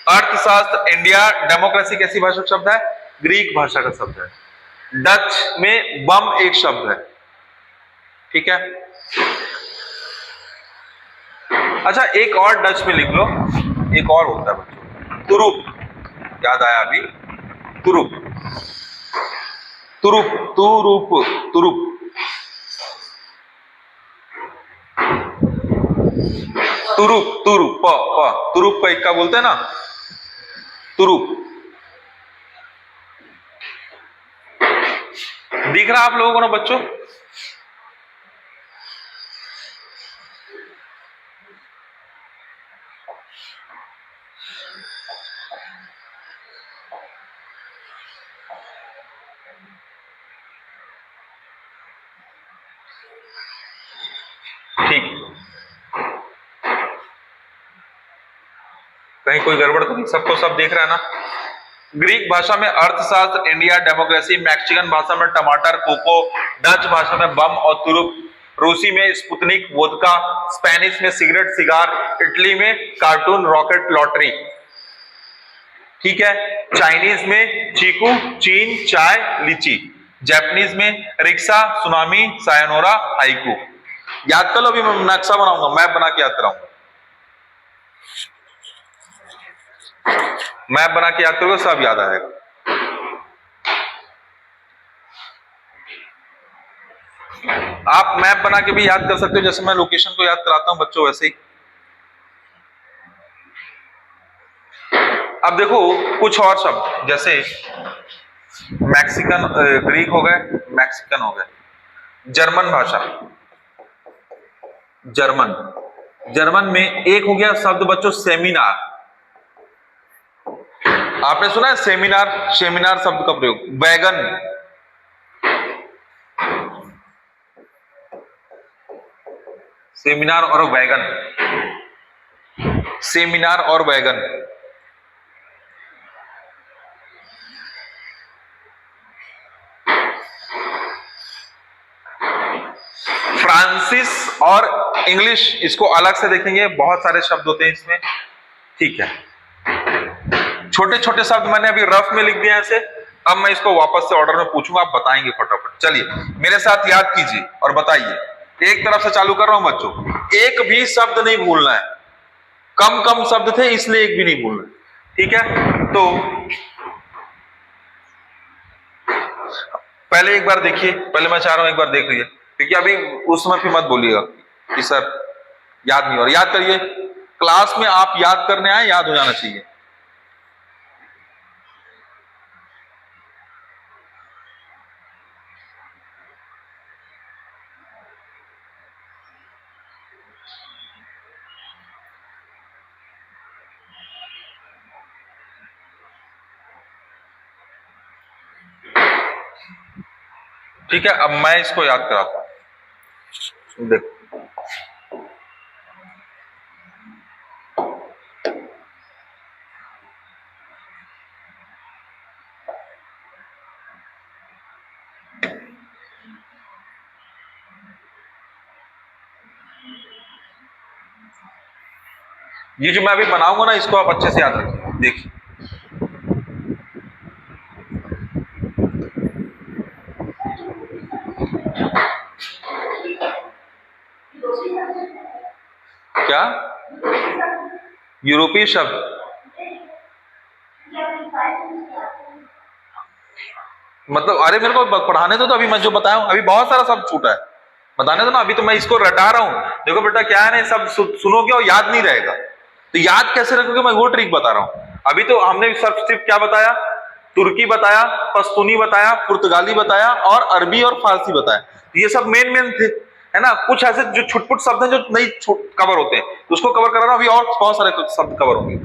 अर्थशास्त्र, इंडिया, डेमोक्रेसी कैसी भाषा का शब्द है, ग्रीक भाषा का शब्द है। डच में बम एक शब्द है। ठीक है, अच्छा एक और डच में लिख लो, एक और होता है बच्चों, तुरुप, याद आया अभी, तुरुप, तुरुप, तुरुप, तुरुप, तुरुप, तुरुप, प, प, तुरुप का इक्का बोलते हैं ना, तुरुप। दिख रहा आप लोगों को ना बच्चों, ठीक, कहीं कोई गड़बड़ तो नहीं, सबको सब देख रहा है ना। ग्रीक भाषा में अर्थशास्त्र, इंडिया, डेमोक्रेसी। मैक्सिकन भाषा में टमाटर, कोको। डच भाषा में बम और तुरुप। रूसी में स्पुतनिक, वोदका। स्पेनिश में सिगरेट, सिगार। इटली में कार्टून, रॉकेट, लॉटरी। ठीक है, चाइनीज में चीकू, चीन, चाय, लीची। जापानीज में रिक्शा, सुनामी, सायनोरा, हाइकू। याद कर लो, अभी मैं नक्शा बनाऊंगा, मैप बना के याद कराऊंगा। मैप बना के याद करोगे सब याद आएगा। आप मैप बना के भी याद कर सकते हो, जैसे मैं लोकेशन को याद कराता हूं बच्चों, वैसे ही। अब देखो कुछ और शब्द, जैसे मैक्सिकन, ग्रीक हो गए, मैक्सिकन हो गए, जर्मन भाषा, जर्मन, जर्मन में एक हो गया शब्द बच्चों सेमिनार। आपने सुना है सेमिनार, सेमिनार शब्द का प्रयोग। वैगन, सेमिनार और वैगन, सेमिनार और वैगन। फ्रांसिस और इंग्लिश, इसको अलग से देखेंगे, बहुत सारे शब्द होते हैं इसमें, ठीक है। छोटे छोटे शब्द मैंने अभी रफ में लिख दिया ऐसे, अब मैं इसको वापस से ऑर्डर में पूछूंगा, आप बताएंगे फटाफट। चलिए मेरे साथ याद कीजिए और बताइए। एक तरफ से चालू कर रहा हूं बच्चों, एक भी शब्द नहीं भूलना है, कम कम शब्द थे इसलिए एक भी नहीं भूलना, ठीक है। तो पहले एक बार देखिए, पहले मैं चाह रहा हूं एक बार देख लीजिए, क्योंकि अभी उस समय फिर मत बोलिएगा कि सर याद नहीं, और याद करिए, क्लास में आप याद करने आए, याद हो जाना चाहिए। ठीक है, अब मैं इसको याद कराता हूं, देखो ये जो मैं अभी बनाऊंगा ना, इसको आप अच्छे से याद रखिए। देखिए क्या, यूरोपीय शब्द, मतलब अरे मेरे को पढ़ाने दो तो अभी मैं जो बताया हूं, अभी बहुत सारा शब्द छूटा है, बताने दो ना, अभी तो मैं इसको रटा रहा हूं। देखो बेटा क्या है ना, सब सुनोगे और याद नहीं रहेगा, तो याद कैसे रखोगे, मैं वो ट्रिक बता रहा हूं। अभी तो हमने सिर्फ क्या बताया, तुर्की बताया, पश्तूनी बताया, पुर्तगाली बताया और अरबी और फारसी बताया, ये सब मेन मेन थे, है ना। कुछ ऐसे जो छुटपुट शब्द हैं जो नहीं कवर होते हैं, तो उसको कवर कर रहा हूं अभी, और बहुत सारे शब्द कवर होंगे।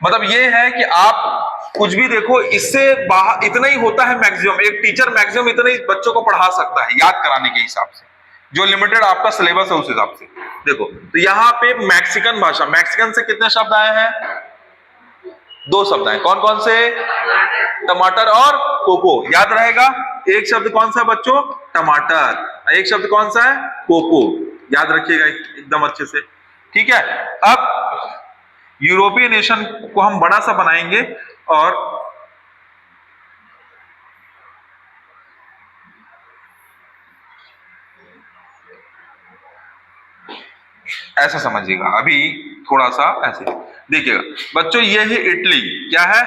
मतलब ये है कि आप कुछ भी देखो, इससे बाहर इतना ही होता है मैक्सिमम, एक टीचर मैक्सिमम इतने ही बच्चों को पढ़ा सकता है याद कराने के हिसाब से, जो लिमिटेड आपका सिलेबस है उस हिसाब से। देखो तो यहाँ पे मैक्सिकन भाषा, मैक्सिकन से कितने शब्द आए हैं, 2 शब्द आए, कौन कौन से, टमाटर और कोको, याद रहेगा। एक शब्द कौन सा है बच्चों, टमाटर, एक शब्द कौन सा है, कोको, याद रखिएगा एकदम अच्छे से, ठीक है। अब यूरोपीय नेशन को हम बड़ा सा बनाएंगे और ऐसा समझिएगा, अभी थोड़ा सा ऐसे देखिएगा बच्चों, ये है इटली, क्या है,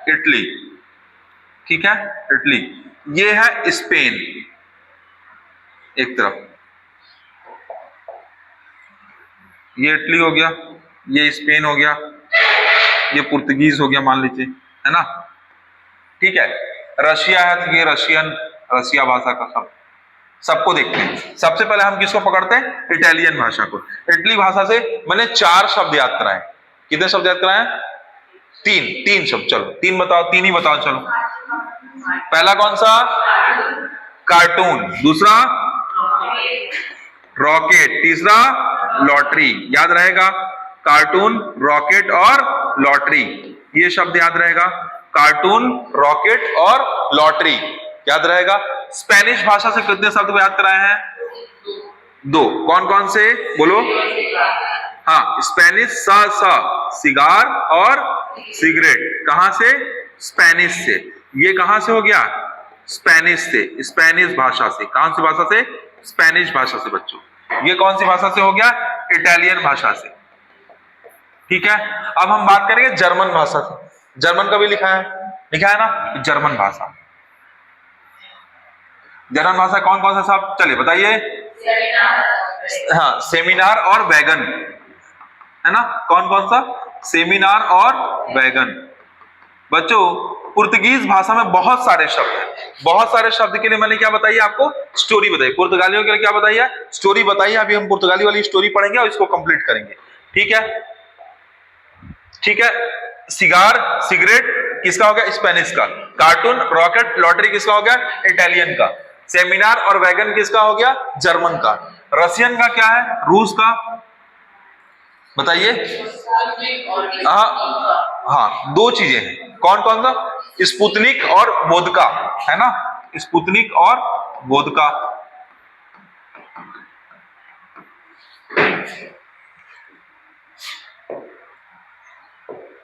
इटली, ठीक है, इटली। ये है स्पेन एक तरफ, ये इटली हो गया, ये स्पेन हो गया, ये पुर्तगीज हो गया मान लीजिए, है ना, ठीक है। रशिया है तो ये रशियन, रशिया भाषा का शब्द, सबको देखते हैं। सबसे पहले हम किसको पकड़ते हैं, इटालियन भाषा को। इटली भाषा से मैंने 4 शब्द याद कराए, कितने शब्द याद कराए, 3 शब्द, चलो 3 बताओ, 3 ही बताओ चलो। पहला कौन सा, कार्टून, दूसरा रॉकेट, तीसरा लॉटरी, याद रहेगा, कार्टून, रॉकेट और लॉटरी, ये शब्द याद रहेगा, कार्टून, रॉकेट और लॉटरी, याद रहेगा। स्पेनिश भाषा से कितने शब्द याद कराए हैं, 2, कौन कौन से बोलो, हाँ, स्पेनिश, सा सिगार और सिगरेट, कहां से, स्पेनिश से, ये कहां से हो गया, स्पेनिश से, स्पेनिश भाषा से, कौन सी भाषा से, स्पेनिश भाषा से बच्चों। ये कौन सी भाषा से हो गया, इटालियन भाषा से, ठीक है। अब हम बात करेंगे जर्मन भाषा से, जर्मन का भी लिखा है ना, जर्मन भाषा, जर्मन भाषा कौन कौन सा शब्द, चलिए बताइए, हाँ, सेमिनार और वैगन, है ना, कौन कौन सा, सेमिनार और वैगन। बच्चों पुर्तगीज भाषा में बहुत सारे शब्द हैं, बहुत सारे शब्द के लिए मैंने क्या बताई आपको, स्टोरी बताई। पुर्तगालियों के लिए क्या बताई है, स्टोरी बताई है। अभी हम पुर्तगाली वाली स्टोरी पढ़ेंगे और इसको कंप्लीट करेंगे, ठीक है, ठीक है। सिगार सिगरेट किसका हो गया, स्पेनिश का। कार्टून रॉकेट लॉटरी किसका हो गया, इटालियन का। सेमिनार और वैगन किसका हो गया, जर्मन का। रशियन का क्या है, रूस का, बताइए। हाँ दो चीजें हैं, कौन कौन सा, स्पुतनिक और वोदका, है ना, स्पुतनिक और वोदका।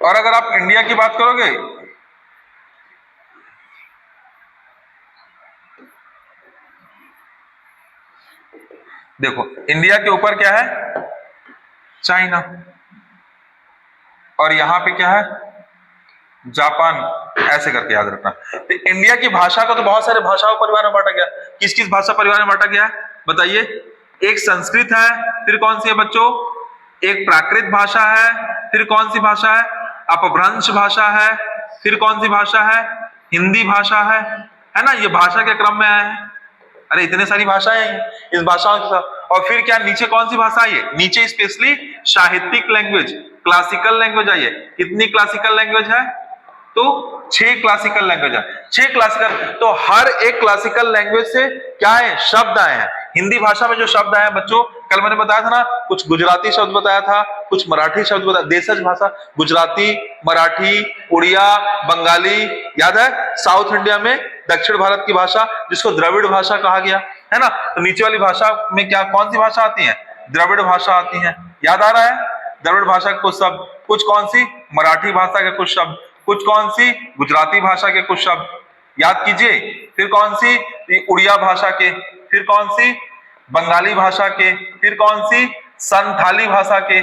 और अगर आप इंडिया की बात करोगे, देखो इंडिया के ऊपर क्या है, चाइना, और यहां पे क्या है, जापान, ऐसे करके याद रखना। तो इंडिया की भाषा को तो बहुत सारे भाषाओं परिवार में बांटा गया। किस किस भाषा परिवार में बांटा गया है बताइए। एक संस्कृत है, फिर कौन सी है बच्चों, एक प्राकृत भाषा है, फिर कौन सी भाषा है, अपभ्रंश भाषा है, फिर कौन सी भाषा है, हिंदी भाषा है ना, ये भाषा के क्रम में आए हैं। अरे इतने सारी भाषाएं हैं इस भाषाओं के साथ। और फिर क्या नीचे कौन सी भाषा आई है, नीचे स्पेशली साहित्यिक लैंग्वेज, क्लासिकल लैंग्वेज आई है। कितनी क्लासिकल लैंग्वेज है, तो 6 क्लासिकल लैंग्वेज है, 6 क्लासिकल। तो हर एक क्लासिकल लैंग्वेज से क्या है, शब्द आए हैं। हिंदी भाषा में जो शब्द आए हैं बच्चों, कल मैंने बताया था ना, कुछ गुजराती शब्द बताया था, कुछ मराठी शब्द बताया, देशज भाषा, गुजराती, मराठी, उड़िया, बंगाली, याद है। साउथ इंडिया में दक्षिण भारत की भाषा जिसको द्रविड़ भाषा कहा गया, है ना। तो नीचे वाली भाषा में क्या, कौन सी भाषा आती है, द्रविड़ भाषा आती है, याद आ रहा है। द्रविड़ भाषा के कुछ शब्द, कुछ कौन सी, मराठी भाषा के कुछ शब्द, कुछ कौन सी, गुजराती भाषा के कुछ शब्द, याद कीजिए। फिर कौन सी, उड़िया भाषा के, फिर कौन सी, बंगाली भाषा के, फिर कौन सी, संथाली भाषा के।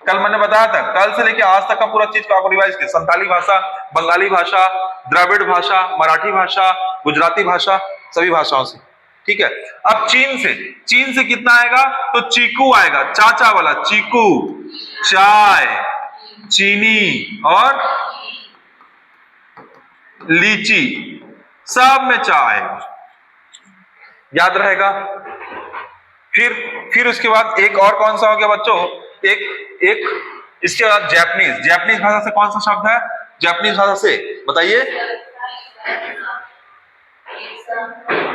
कल मैंने बताया था, कल से लेके आज तक का पूरा चीज को आपको रिवाइज किया। संथाली भाषा, बंगाली भाषा, द्रविड़ भाषा, मराठी भाषा, गुजराती भाषा, सभी भाषाओं से, ठीक है। अब चीन से कितना आएगा, तो चीकू आएगा, चाचा वाला चीकू, चाय, चीनी और लीची, सब में चाय, याद रहेगा। फिर उसके बाद एक और कौन सा हो गया बच्चों, एक इसके बाद जैपनीज भाषा से कौन सा शब्द है, जैपनीज भाषा से बताइए,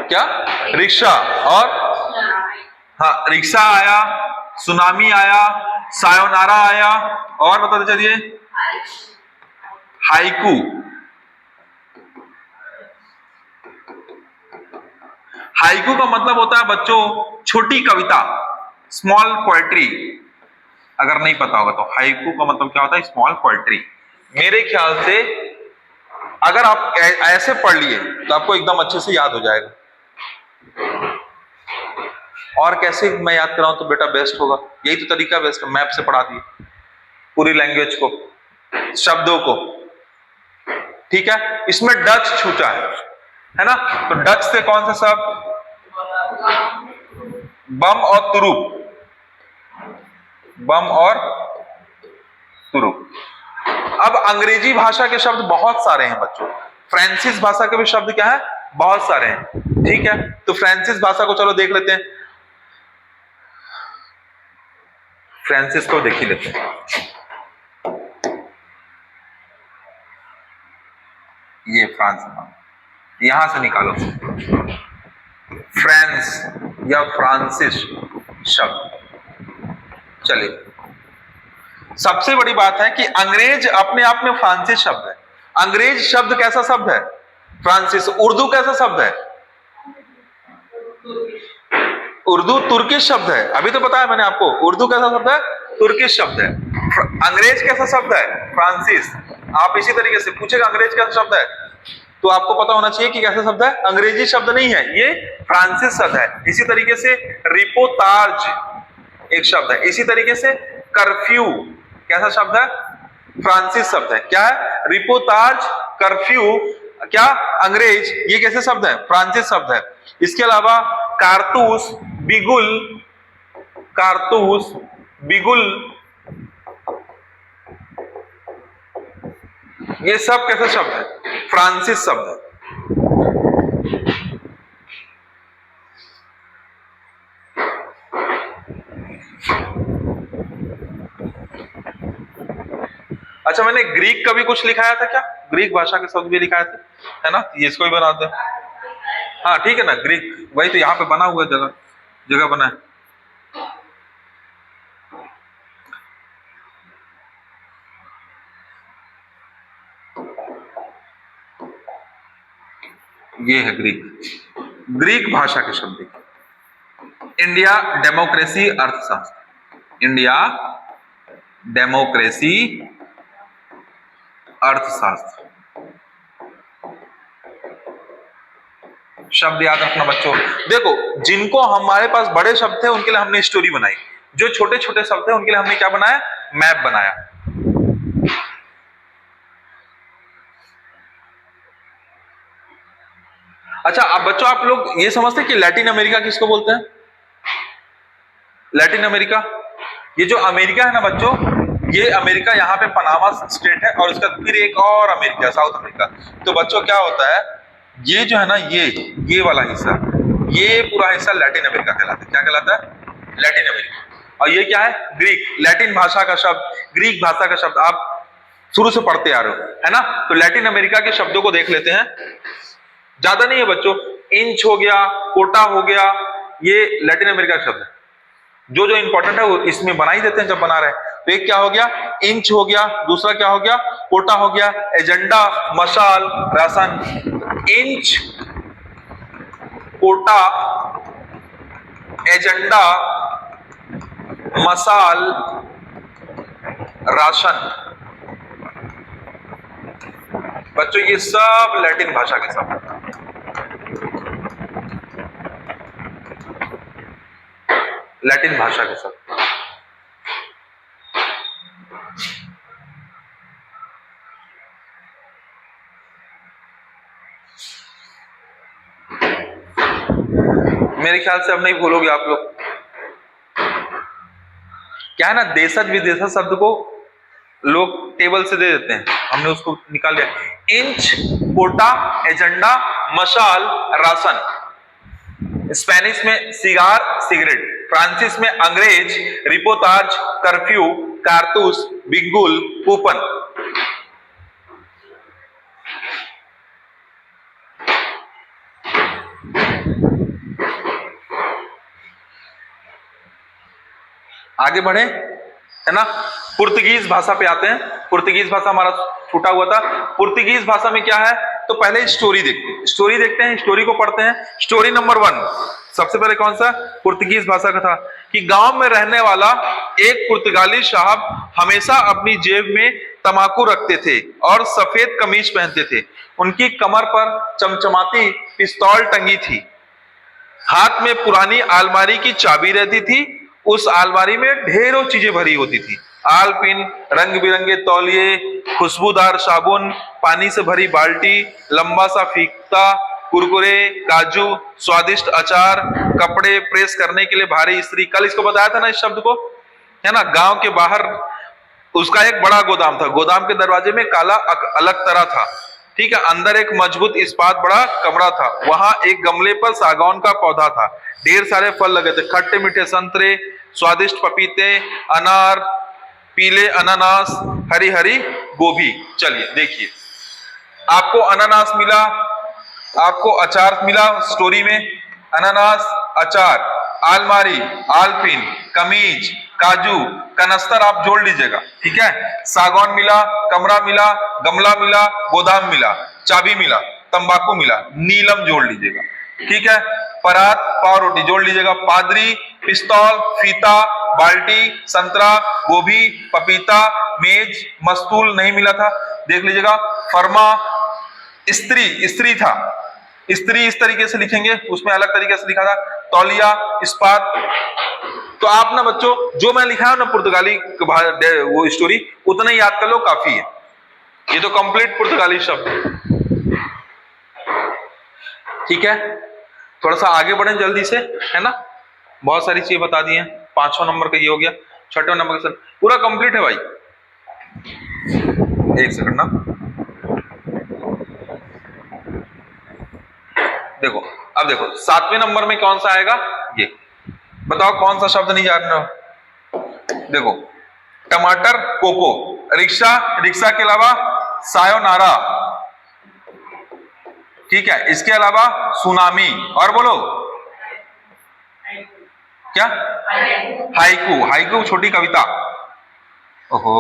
क्या, रिक्शा। और हाँ रिक्शा आया, सुनामी आया, सायोनारा आया, और बताते चलिए, हाइकू। हाइकू का मतलब होता है बच्चों छोटी कविता, स्मॉल पोएट्री। अगर नहीं पता होगा तो हाइकू का मतलब क्या होता है, स्मॉल पोएट्री। मेरे ख्याल से अगर आप ऐसे पढ़ लिए तो आपको एकदम अच्छे से याद हो जाएगा। और कैसे मैं याद कराऊं तो बेटा बेस्ट होगा, यही तो तरीका बेस्ट है, मैप से पढ़ा दिए पूरी लैंग्वेज को, शब्दों को, ठीक है। इसमें डच छूटा है ना, तो डच से कौन सा शब्द, बम और तुरुप, बम और तुरुप। अब अंग्रेजी भाषा के शब्द बहुत सारे हैं बच्चों, फ्रांसीसी भाषा के भी शब्द क्या है, बहुत सारे हैं, ठीक है। तो फ्रांसीसी भाषा को चलो देख लेते हैं, फ्रांसीसी को देख ही लेते हैं। ये फ्रांस, यहां से निकालो फ्रांस या फ्रांसिस शब्द। चलिए, सबसे बड़ी बात है कि अंग्रेज अपने आप में फ्रांसिस शब्द है। अंग्रेज शब्द कैसा शब्द है, फ्रांसिस। उर्दू कैसा शब्द है, उर्दू तुर्किश शब्द है। अभी तो बताया मैंने आपको, उर्दू कैसा शब्द है, तुर्किश शब्द है। अंग्रेज कैसा शब्द है, फ्रांसिस। आप इसी तरीके से पूछेगा अंग्रेज कैसा शब्द है, तो आपको पता होना चाहिए कि कैसा शब्द है, अंग्रेजी शब्द नहीं है, ये फ्रांसिस शब्द है। इसी तरीके से रिपोर्टाज एक शब्द है। इसी तरीके से कर्फ्यू कैसा शब्द है, फ्रांसिस शब्द है। क्या है, रिपोर्टाज, कर्फ्यू, क्या, अंग्रेज, ये कैसे शब्द है, फ्रांसिस शब्द है। इसके अलावा कारतूस, बिगुल, कारतूस, बिगुल, ये सब कैसे शब्द है? फ्रांसिस शब्द है। अच्छा, मैंने ग्रीक का भी कुछ लिखाया था क्या? ग्रीक भाषा के शब्द भी लिखाए थे, है ना? ये इसको भी बना दो। हाँ ठीक है ना, ग्रीक वही तो यहाँ पे बना हुआ जगह जगह बना है। ये है ग्रीक, ग्रीक भाषा के शब्द। इंडिया डेमोक्रेसी अर्थशास्त्र, इंडिया डेमोक्रेसी अर्थशास्त्र। शब्द याद रखना बच्चों। देखो, जिनको हमारे पास बड़े शब्द थे उनके लिए हमने स्टोरी बनाई, जो छोटे छोटे शब्द थे उनके लिए हमने क्या बनाया? मैप बनाया। अच्छा, अब बच्चों आप लोग ये समझते हैं कि लैटिन अमेरिका किसको बोलते हैं? लैटिन अमेरिका, ये जो अमेरिका है ना बच्चों, ये अमेरिका यहाँ पे पनामा स्टेट है और उसका फिर एक और अमेरिका, साउथ अमेरिका। तो बच्चों क्या होता है, ये जो है ना, ये वाला हिस्सा, ये पूरा हिस्सा लैटिन अमेरिका कहलाता है। क्या कहलाता है? Latin America. और ये क्या है? ग्रीक, लैटिन भाषा का शब्द, ग्रीक भाषा का शब्द आप शुरू से पढ़ते आ रहे हो, है ना? तो लैटिन अमेरिका के शब्दों को देख लेते हैं। ज्यादा नहीं है बच्चों, इंच हो गया, कोटा हो गया, ये लैटिन अमेरिका का शब्द है। जो जो इंपॉर्टेंट है वो इसमें बना ही देते हैं जब बना रहे हैं। तो एक क्या हो गया? इंच हो गया, दूसरा क्या हो गया? कोटा हो गया, एजेंडा, मशाल, राशन। इंच, कोटा, एजेंडा, मसाल, राशन। बच्चों ये सब लैटिन भाषा के शब्द, लैटिन भाषा के शब्द। मेरे ख्याल से अब नहीं भूलोगे आप लोग। क्या है ना, देशज विदेशज शब्द को लोग टेबल से दे देते हैं, हमने उसको निकाल लिया। इंच, कोटा, एजेंडा, मशाल, राशन। स्पेनिश में सिगार, सिगरेट। फ्रांसिस में अंग्रेज, रिपोर्टाज, कर्फ्यू, कारतूस, बिगुल, कूपन। आगे बढ़े, है ना? पुर्तगीज भाषा पे आते हैं। पुर्तगीज भाषा हमारा छूटा हुआ था। पुर्तगीज भाषा में क्या है? तो पहले स्टोरी देखते हैं, स्टोरी को पढ़ते हैं। स्टोरी नंबर 1 सबसे पहले कौन सा? पुर्तगीज भाषा का था कि गांव में रहने वाला एक पुर्तगाली साहब हमेशा अपनी जेब में तंबाकू रखते थे और सफेद कमीज पहनते थे। उनकी कमर पर चमचमाती पिस्तौल टंगी थी, हाथ में पुरानी अलमारी की चाबी रहती थी। उस अलमारी में ढेरों चीजें भरी होती थी, आलपिन, रंग बिरंगे तौलिए, खुशबूदार साबुन, पानी से भरी बाल्टी, लंबा सा फीता, कुरकुरे, काजू, स्वादिष्ट अचार, कपड़े प्रेस करने के लिए भारी इस्त्री। कल इसको बताया था ना इस शब्द को, है ना? गांव के बाहर उसका एक बड़ा गोदाम था, गोदाम के दरवाजे में काला अलग तरह था, ठीक है? अंदर एक मजबूत इस्पात बड़ा कमरा था, वहां एक गमले पर सागौन का पौधा था, ढेर सारे फल लगे थे, खट्टे मीठे संतरे, स्वादिष्ट पपीते, अनार, पीले अनानास, हरी हरी गोभी। चलिए देखिए, आपको अनानास मिला, आपको अचार मिला, स्टोरी में अनानास, अचार, अलमारी, आलपिन, कमीज, काजू, कनस्तर आप जोड़ लीजिएगा, ठीक है? सागौन मिला, कमरा मिला, गमला मिला, गोदाम मिला, चाबी मिला, तंबाकू मिला, नीलम जोड़ लीजिएगा, ठीक है? परात, पाव रोटी जोड़ लीजिएगा, पादरी, पिस्तौल, फीता, बाल्टी, संतरा, गोभी, पपीता, मेज, मस्तूल नहीं मिला था, देख लीजिएगा। फरमा, स्त्री, स्त्री था, स्त्री इस तरीके से लिखेंगे, उसमें अलग तरीके से लिखा था, तौलिया, इस्पात। तो आप ना बच्चों जो मैं लिखा है ना पुर्तगाली वो स्टोरी उतना ही याद कर लो, काफी है। ये तो कंप्लीट पुर्तगाली शब्द है, ठीक है? थोड़ा सा आगे बढ़े जल्दी से, है ना? बहुत सारी चीजें बता दी हैं। 5वां नंबर का ये हो गया, 6वां नंबर का पूरा कंप्लीट है भाई। एक सेकंड ना, अब देखो 7वें नंबर में कौन सा आएगा, ये बताओ कौन सा शब्द नहीं जान रहे हो। देखो टमाटर कोको, रिक्शा, रिक्शा के अलावा सायोनारा, ठीक है, इसके अलावा सुनामी, और बोलो क्या, हाइकू, हाइकू छोटी कविता, ओहो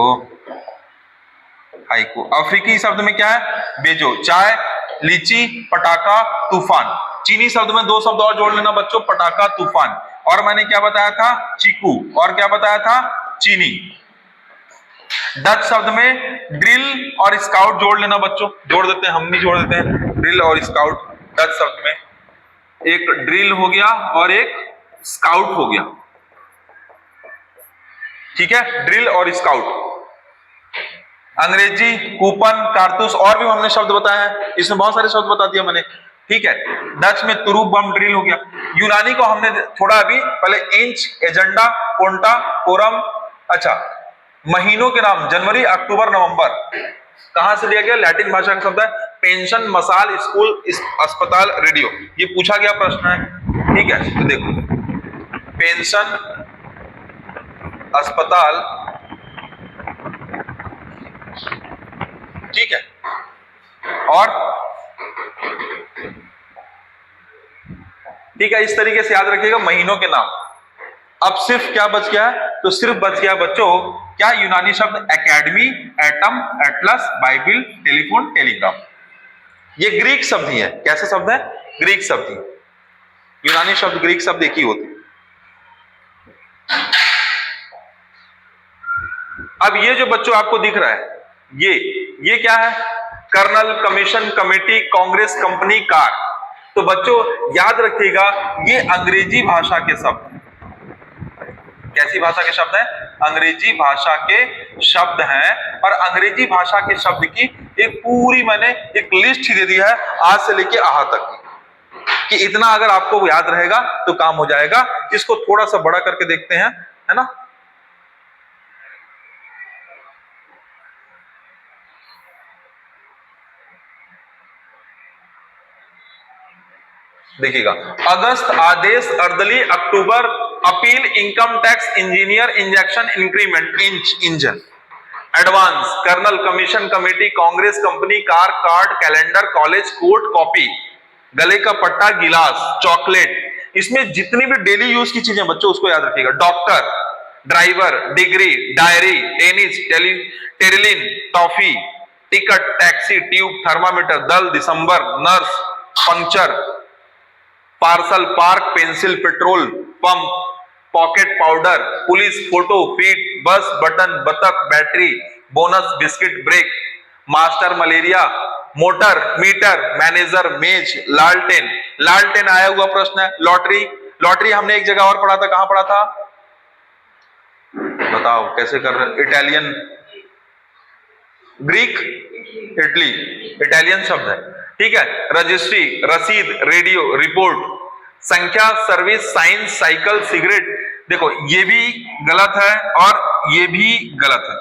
हाइकू। अफ्रीकी शब्द में क्या है, बेजो, चाय, लीची, पटाखा, तूफान। चीनी शब्द में दो शब्द और जोड़ लेना बच्चों, पटाखा, तूफान। और मैंने क्या बताया था, चीकू, और क्या बताया था, चीनी। डच शब्द में ड्रिल और स्काउट जोड़ लेना बच्चों, जोड़ देते हैं, हम नहीं जोड़ देते हैं, ड्रिल और स्काउट। डच शब्द में एक ड्रिल हो गया और एक स्काउट हो गया, ठीक है, ड्रिल और स्काउट। अंग्रेजी कूपन, कारतूस, और भी हमने शब्द बताए हैं, इसमें बहुत सारे शब्द बता दिया मैंने, ठीक है। डच में तुरुप, बम, ड्रिल हो गया। यूनानी को हमने थोड़ा अभी पहले इंच, एजेंडा, कोंटा, कोरम। अच्छा, महीनों के नाम जनवरी, अक्टूबर, नवंबर कहां से लिया गया, लैटिन भाषा का शब्द है। पेंशन, मसाल, स्कूल, अस्पताल, रेडियो, ये पूछा गया प्रश्न है, ठीक है। तो देखो पेंशन, अस्पताल, ठीक है, और ठीक है, इस तरीके से याद रखिएगा महीनों के नाम। अब सिर्फ क्या बच गया है, तो सिर्फ बच गया बच्चों क्या, यूनानी शब्द academy, atom, Atlas, Bible, telephone, telegraph. ये ग्रीक शब्द ही है, कैसे शब्द है, ग्रीक शब्द ही। यूनानी शब्द, ग्रीक शब्द एक ही होते। अब ये जो बच्चों आपको दिख रहा है, ये क्या है, colonel, commission, committee, Congress, company, car. तो बच्चों याद रखिएगा ये अंग्रेजी भाषा के शब्द, कैसी भाषा के शब्द हैं, अंग्रेजी भाषा के शब्द हैं। और अंग्रेजी भाषा के शब्द की एक पूरी मैंने एक लिस्ट ही दे दी है आज से लेके आहा तक की, कि इतना अगर आपको याद रहेगा तो काम हो जाएगा। इसको थोड़ा सा बड़ा करके देखते हैं, है ना। देखिएगा, अगस्त, आदेश, अर्दली, अक्टूबर, appeal, income tax, engineer, injection, increment, inch, engine, advance, colonel, commission, committee, Congress, company, car, card, calendar, college, court, copy, गले का पट्टा, गिलास, चॉकलेट। इसमें जितनी भी डेली यूज की चीजें बच्चों उसको याद रखिएगा, doctor, driver, degree, diary, tennis, terylene, toffee, ticket, taxi, tube, thermometer, दल, दिसंबर, nurse, puncture, parcel, park, pencil, petrol pump, pocket powder, police, photo, feet, bus, button, बतख, battery, bonus, biscuit, brake, master, malaria, motor, metre, manager, मेज, लालटेन। लालटेन आया हुआ प्रश्न है। लॉटरी, लॉटरी हमने एक जगह और पढ़ा था, कहां पढ़ा था बताओ, कैसे कर रहे, इटालियन, ग्रीक, इटली, इटालियन शब्द है, ठीक है। रजिस्ट्री, रसीद, रेडियो, रिपोर्ट, संख्या, सर्विस, साइंस, साइकिल, सिगरेट। देखो ये भी गलत है और ये भी गलत है,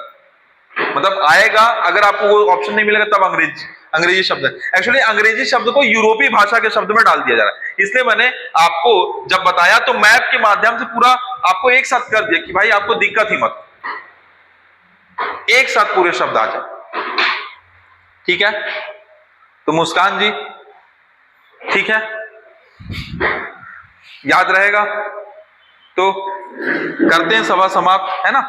मतलब आएगा अगर आपको वो ऑप्शन नहीं मिलेगा तब अंग्रेजी शब्द है। एक्चुअली अंग्रेजी शब्द को यूरोपीय भाषा के शब्द में डाल दिया जा रहा है, इसलिए मैंने आपको जब बताया तो मैप के माध्यम से पूरा आपको एक साथ कर दिया कि भाई आपको दिक्कत ही मत, एक साथ पूरे शब्द आ जाए, ठीक है। तो मुस्कान जी, ठीक है, याद रहेगा। तो करते हैं सभा समाप्त, है ना।